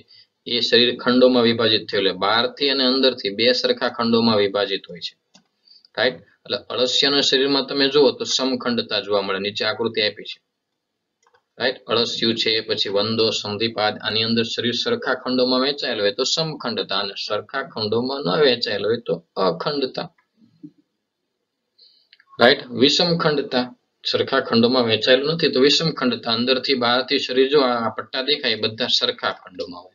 એ શરીર ખંડોમાં વિભાજિત થયેલ હોય, બહારથી અને અંદરથી બે સરખા ખંડોમાં વિભાજિત હોય છે. રાઈટ, એટલે અળસિયાના શરીરમાં તમે જુઓ તો સમખંડતા જોવા મળે. નીચે આકૃતિ આપી છે. રાઈટ, અળસિયું છે, પછી વંદો, સંધિપાદ, આની અંદર શરીર સરખા ખંડોમાં વહેંચાયેલ હોય તો સમખંડતા, અને સરખા ખંડોમાં ન વહેંચાયેલ હોય તો અખંડતા. રાઈટ, વિષમખંડતા, સરખા ખંડોમાં વહેંચાયેલું નથી તો વિષમખંડતા. અંદરથી બહારથી શરીર જો આ પટ્ટા દેખાય બધા સરખા ખંડોમાં હોય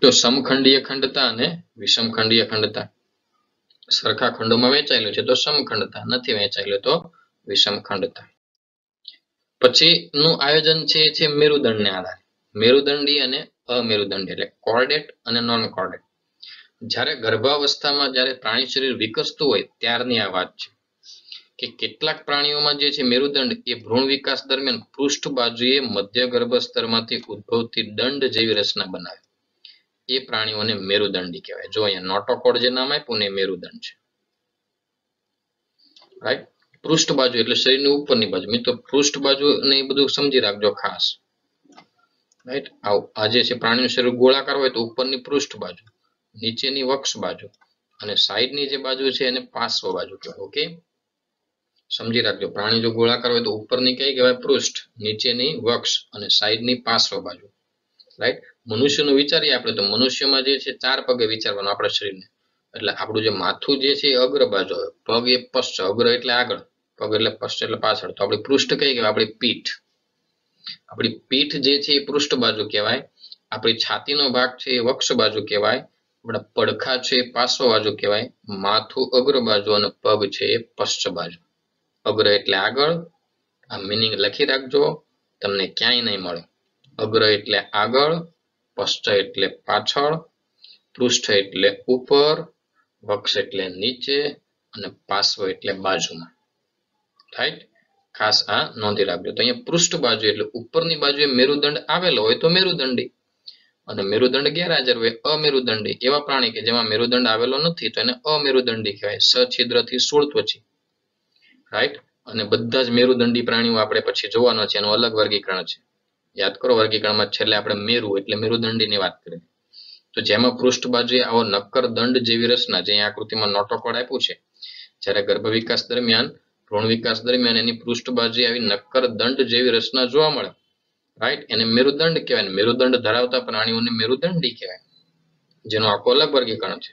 તો સમખંડીય ખંડતા અને વિષમખંડીય ખંડતા. સરખા ખંડોમાં વહેંચાયેલું છે તો સમખંડતા, નથી વહેંચાયેલું તો વિષમખંડતા. પછી નું આયોજન છે મેરુદંડને આધારે. મેરુદંડી અને અમેરુદંડી, એટલે કોર્ડેટ અને નોન કોર્ડેટ. જ્યારે ગર્ભાવસ્થામાં જ્યારે પ્રાણી શરીર વિકસતું હોય ત્યારની આ વાત છે કે કેટલાક પ્રાણીઓમાં જે છે મેરુદંડ એ ભ્રૂણ વિકાસ દરમિયાન પૃષ્ઠ બાજુએ મધ્ય ગર્ભસ્તરમાંથી ઉદ્ભવતી દંડ જેવી રચના બનાવે. એ પ્રાણીઓને મેરુદંડી કહેવાય. જો અહીંયા નોટોકોડ જે નામ આપ્યું ને મેરુદંડ છે. રાઈટ, પૃષ્ઠ બાજુ એટલે શરીરની ઉપરની બાજુ. મિત્રો પૃષ્ઠ બાજુ ને એ બધું સમજી રાખજો ખાસ. રાઈટ, આ જે છે પ્રાણીનું શરીર ગોળાકાર હોય તો ઉપરની પૃષ્ઠ બાજુ, નીચેની વક્ષ બાજુ, અને સાઈડની જે બાજુ છે એને પાર્શ્વ બાજુ કહેવાય. ઓકે, સમજી રાખજો. પ્રાણી જો ગોળાકાર હોય તો ઉપરની કઈ કહેવાય? પૃષ્ઠ, નીચેની વક્ષ, અને સાઈડની પાર્શ્વ બાજુ. રાઈટ, મનુષ્યનું વિચારીએ આપણે તો મનુષ્યમાં જે છે 4 પગે વિચારવાનું આપણા શરીરને. એટલે આપણું જે માથું જે છે એ અગ્ર બાજુ આવે, પગ એ પશ્ચ, અગ્ર એટલે આગળ, પગ એટલે પશ્ચ એટલે પાછળ. તો આપણી પૃષ્ઠ કઈ કહેવાય? આપણી પીઠ. આપણી પીઠ જે છે એ પૃષ્ઠ બાજુ કહેવાય. આપણી છાતીનો ભાગ છે એ વક્ષ બાજુ કહેવાય. આપણા પડખા છે એ પાર્શ્વ બાજુ કહેવાય. માથું અગ્ર બાજુ અને પગ છે એ પશ્ચ બાજુ. અગ્ર એટલે આગળ, આ મિનિંગ લખી રાખજો, તમને ક્યાંય નહીં મળે. અગ્ર એટલે આગળ, પશ્ચ એટલે પાછળ, પૃષ્ઠ એટલે ઉપર, વક્ષ એટલે નીચે, અને પાર્શ્વ એટલે બાજુમાં. રાઈટ, ખાસ આ નોંધી રાખજો. તો અહીંયા પૃષ્ઠ બાજુ એટલે ઉપરની બાજુએ મેરુદંડ આવેલો હોય તો મેરુદંડી, અને મેરુદંડ ગેરહાજર હોય અમેરુદંડી. એવા પ્રાણી કે જેમાં મેરુદંડ આવેલો નથી તો એને અમેરુદંડી કહેવાય. સછિદ્રથી શૂળત્વચી. રાઈટ, અને બધા જ મેરુદંડી પ્રાણીઓ આપણે પછી જોવાના છે, એનું અલગ વર્ગીકરણ છે. યાદ કરો, વર્ગીકરણમાં છેલ્લે આપણે મેરુ એટલે મેરુદંડીની વાત કરીએ. તો જેમાં પૃષ્ઠ બાજુએ આવો નક્કર દંડ જેવી રચના, જે આકૃતિમાં નોટોકોડ આપ્યું છે, જ્યારે ગર્ભ વિકાસ દરમિયાન, ભ્રૂણ વિકાસ દરમિયાન એની પૃષ્ઠ બાજુએ આવી નક્કર દંડ જેવી રચના જોવા મળે. રાઈટ, એને મેરુદંડ કહેવાય. મેરુદંડ ધરાવતા પ્રાણીઓને મેરુદંડી કહેવાય, જેનું આખું અલગ વર્ગીકરણ છે.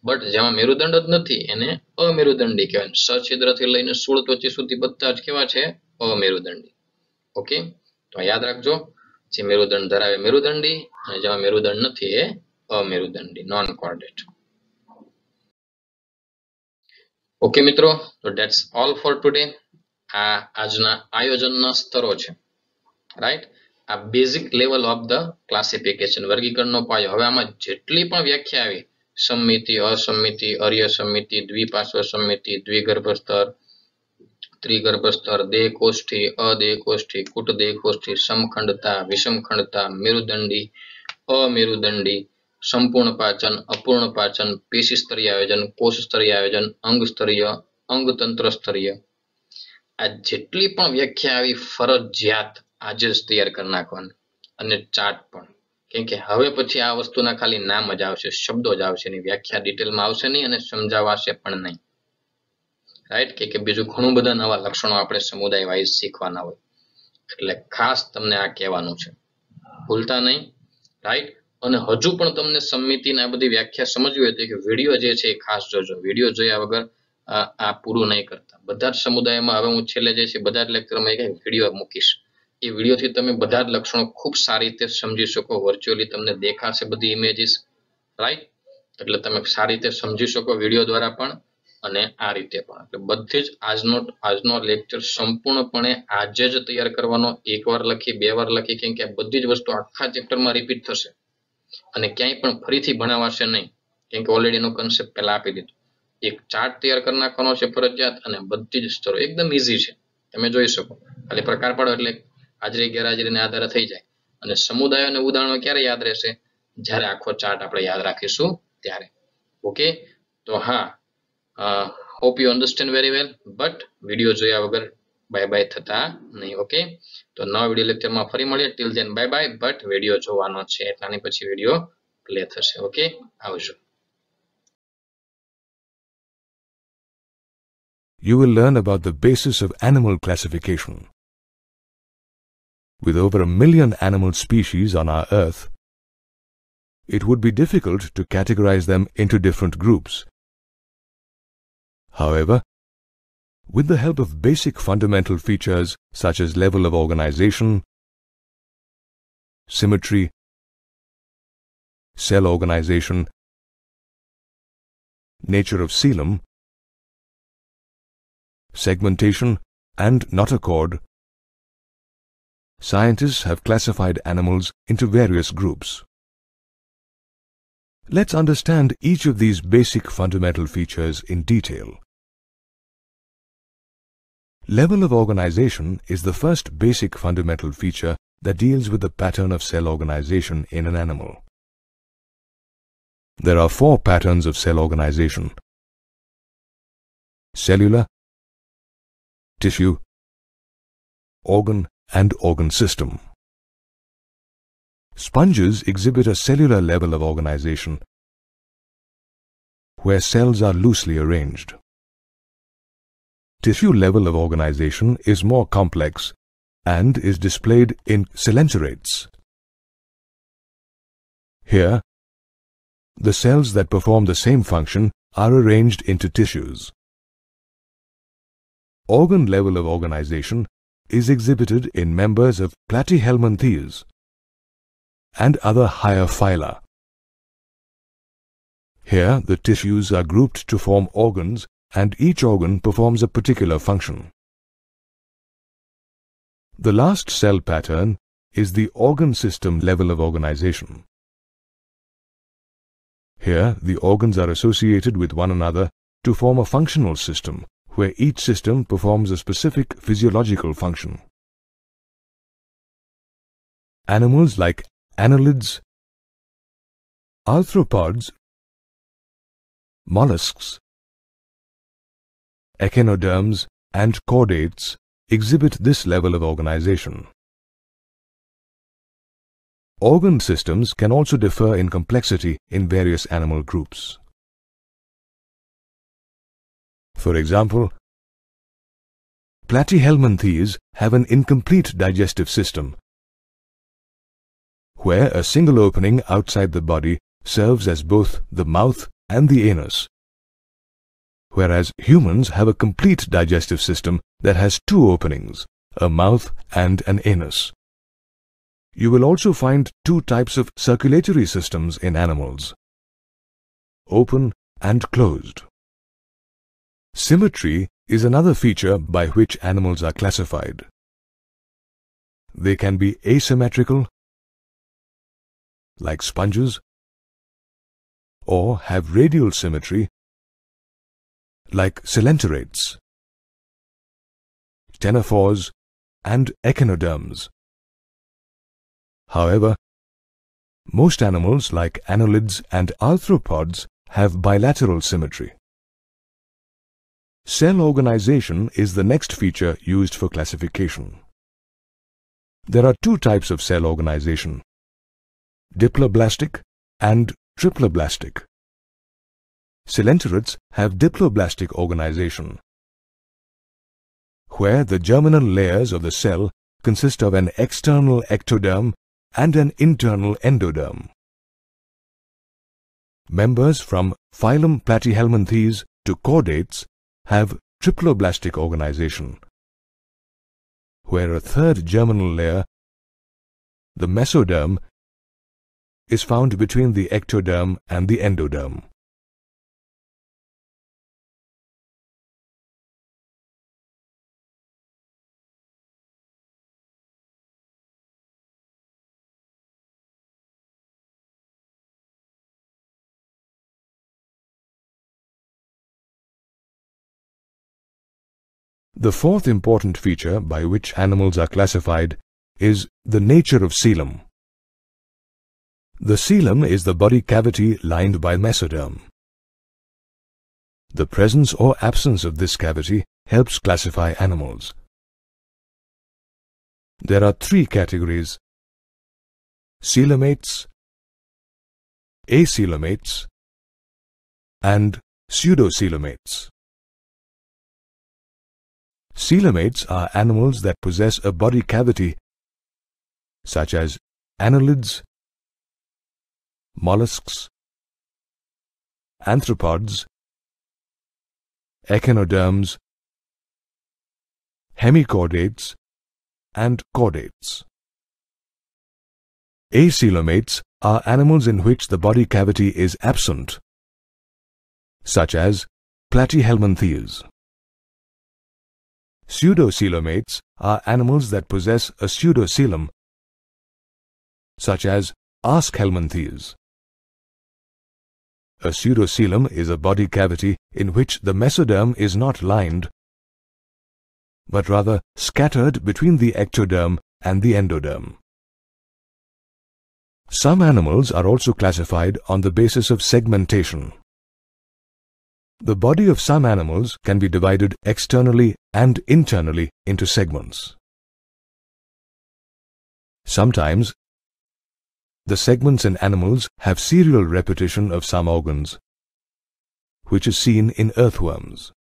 બટ જેમાં મેરુદંડ જ નથી એને અમેરુદંડી કહેવાય. સછિદ્રથી લઈને શૂળત્વચી સુધી બધા જ કેવા છે? અમેરુદંડી. ઓકે, તો યાદ રાખજો, જે મેરુદંડ ધરાવે મેરુદંડી, અને જેમાં મેરુદંડ નથી એ અમેરુદંડી, નોન કોર્ડેટ. ઓકે મિત્રો, તો ધેટ્સ ઓલ ફોર ટુડે. આ આજના આયોજનના સ્તરો છે. રાઈટ, આ basic level of the classification, વર્ગીકરણનો પાયો. હવે આમાં જેટલી પણ વ્યાખ્યા આવી, સંમિતિ, અસંમિતિ, અર્ય સંમિતિ, દ્વિપાર્શ્વ સંમિતિ, દ્વિગર્ભસ્તર, ત્રિગર્ભસ્તર, દેહકોષ્ઠી, અદેહકોષ્ઠી, કુટદેહકોષ્ઠી, સમખંડતા, વિષમખંડતા, મેરુદંડી, અમેરુદંડી, સંપૂર્ણ પાચન, અપૂર્ણ પાચન, પેશી સ્તરીય આયોજન, કોષ સ્તરીય આયોજન, અંગ સ્તરીય, અંગતંત્ર સ્તરીય, આ જેટલી પણ વ્યાખ્યા આવી ફરજિયાત આજે જ તૈયાર કરી નાખવાની, અને ચાર્ટ પણ. કેમ કે હવે પછી આ વસ્તુના ખાલી નામ જ આવશે, શબ્દો જ આવશે, એની વ્યાખ્યા ડિટેલમાં આવશે નહીં અને સમજાવાશે પણ નહીં. રાઈટ, કે બીજું ઘણું બધા નવા લક્ષણો આપણે સમુદાય વાઇઝ શીખવાના હોય. એટલે ખાસ તમને આ કહેવાનું છે, ભૂલતા નહીં. રાઈટ, અને હજુ પણ તમને સંમિતિની આ બધી વ્યાખ્યા સમજવી હોય તો કે વિડીયો જે છે એ ખાસ જોજો. વિડીયો જોયા વગર આ પૂરું નહીં કરતા. બધા જ સમુદાયમાં હવે હું છેલ્લે જે છે બધા જ લેક્ચરમાં એક વિડીયો મૂકીશ. એ વિડીયોથી તમે બધા જ લક્ષણો ખૂબ સારી રીતે સમજી શકો. વર્ચ્યુઅલી તમને દેખાશે બધી ઇમેજીસ. રાઈટ, એટલે તમે સારી રીતે સમજી શકો વિડીયો દ્વારા પણ અને આ રીતે પણ. એટલે બધી જ આજનો લેક્ચર સંપૂર્ણપણે આજે જ તૈયાર કરવાનો. એકવાર લખી, 2 વાર લખી, કેમ કે બધી જ વસ્તુ આખા ચેપ્ટરમાં રિપીટ થશે અને ક્યાંય પણ ફરીથી ભણાવાશે નહીં, કેમ કે ઓલરેડી એનો કન્સેપ્ટ પહેલા આપી દીધો. એક ચાર્ટ તૈયાર કરી નાખવાનો છે ફરજિયાત, અને બધી જ સ્તરો એકદમ ઈઝી છે, તમે જોઈ શકો. ખાલી પ્રકાર પાડો એટલે હાજરી ગેરહાજરીને આધારે થઈ જાય. અને સમુદાયો અને ઉદાહરણો ક્યારે યાદ રહેશે? જ્યારે આખો ચાર્ટ આપણે યાદ રાખીશું ત્યારે. ઓકે, તો હા, hope you understand very well. But video જોયા વગર બાય બાય થતા નહીં. ઓકે, તો નવા વિડીયો લેક્ચરમાં ફરી મળીએ. Till then bye bye. But video જોવાનો છે એટલાની પછી વિડીયો પ્લે થશે. ઓકે, આવજો.
You will learn about the basis of animal classification. With over 1 million animal species on our earth, it would be difficult to categorize them into different groups. However, with the help of basic fundamental features such as level of organization, symmetry, cell organization, nature of coelom, segmentation and notochord, scientists have classified animals into various groups. Let's understand each of these basic fundamental features in detail. Level of organization is the first basic fundamental feature that deals with the pattern of cell organization in an animal. There are 4 patterns of cell organization: cellular, tissue, organ and organ system. Sponges exhibit a cellular level of organization where cells are loosely arranged. Tissue level of organization is more complex and is displayed in coelenterates. Here, the cells that perform the same function are arranged into tissues. Organ level of organization is exhibited in members of Platyhelminthes and other higher phyla. Here, the tissues are grouped to form organs and each organ performs a particular function. The last cell pattern is the organ system level of organization. Here, the organs are associated with one another to form a functional system where each system performs a specific physiological function. Animals like annelids, arthropods, mollusks, echinoderms and chordates exhibit this level of organization. Organ systems can also differ in complexity in various animal groups. For example, Platyhelminthes have an incomplete digestive system, where a single opening outside the body serves as both the mouth and the anus, whereas humans have a complete digestive system that has 2 openings, a mouth and an anus. You will also find 2 types of circulatory systems in animals: open and closed. Symmetry is another feature by which animals are classified. They can be asymmetrical, like sponges, or have radial symmetry, like coelenterates, ctenophores, and echinoderms. However, most animals like annelids and arthropods have bilateral symmetry. Cell organization is the next feature used for classification. There are 2 types of cell organization: diploblastic and triploblastic. Coelenterates have diploblastic organization, where the germinal layers of the cell consist of an external ectoderm and an internal endoderm. Members from phylum Platyhelminthes to chordates have triploblastic organization, where a third germinal layer, the mesoderm, is found between the ectoderm and the endoderm. The fourth important feature by which animals are classified is the nature of coelom. The coelom is the body cavity lined by mesoderm. The presence or absence of this cavity helps classify animals. There are three categories: coelomates, acoelomates, and pseudocoelomates. Coelomates are animals that possess a body cavity such as annelids, mollusks, arthropods, echinoderms, hemichordates, and chordates. Acoelomates are animals in which the body cavity is absent, such as platyhelminthes. Pseudocoelomates are animals that possess a pseudocoelom, such as aschelminthes. A pseudocoelom is a body cavity in which the mesoderm is not lined, but rather scattered between the ectoderm and the endoderm. Some animals are also classified on the basis of segmentation. The body of some animals can be divided externally and internally into segments. Sometimes, the segments in animals have serial repetition of some organs, which is seen in earthworms.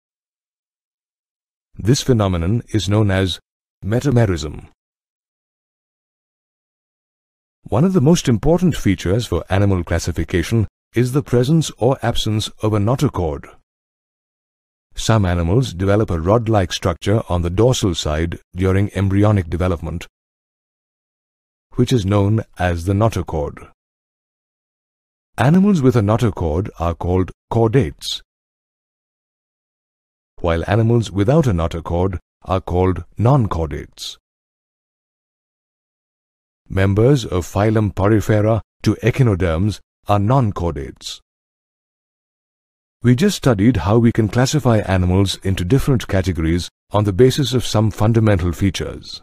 This phenomenon is known as metamerism. One of the most important features for animal classification is the presence or absence of a notochord. Some animals develop a rod-like structure on the dorsal side during embryonic development, which is known as the notochord. Animals with a notochord are called chordates, while animals without a notochord are called non-chordates. Members of phylum Porifera to echinoderms are non-chordates. We just studied how we can classify animals into different categories on the basis of some fundamental features.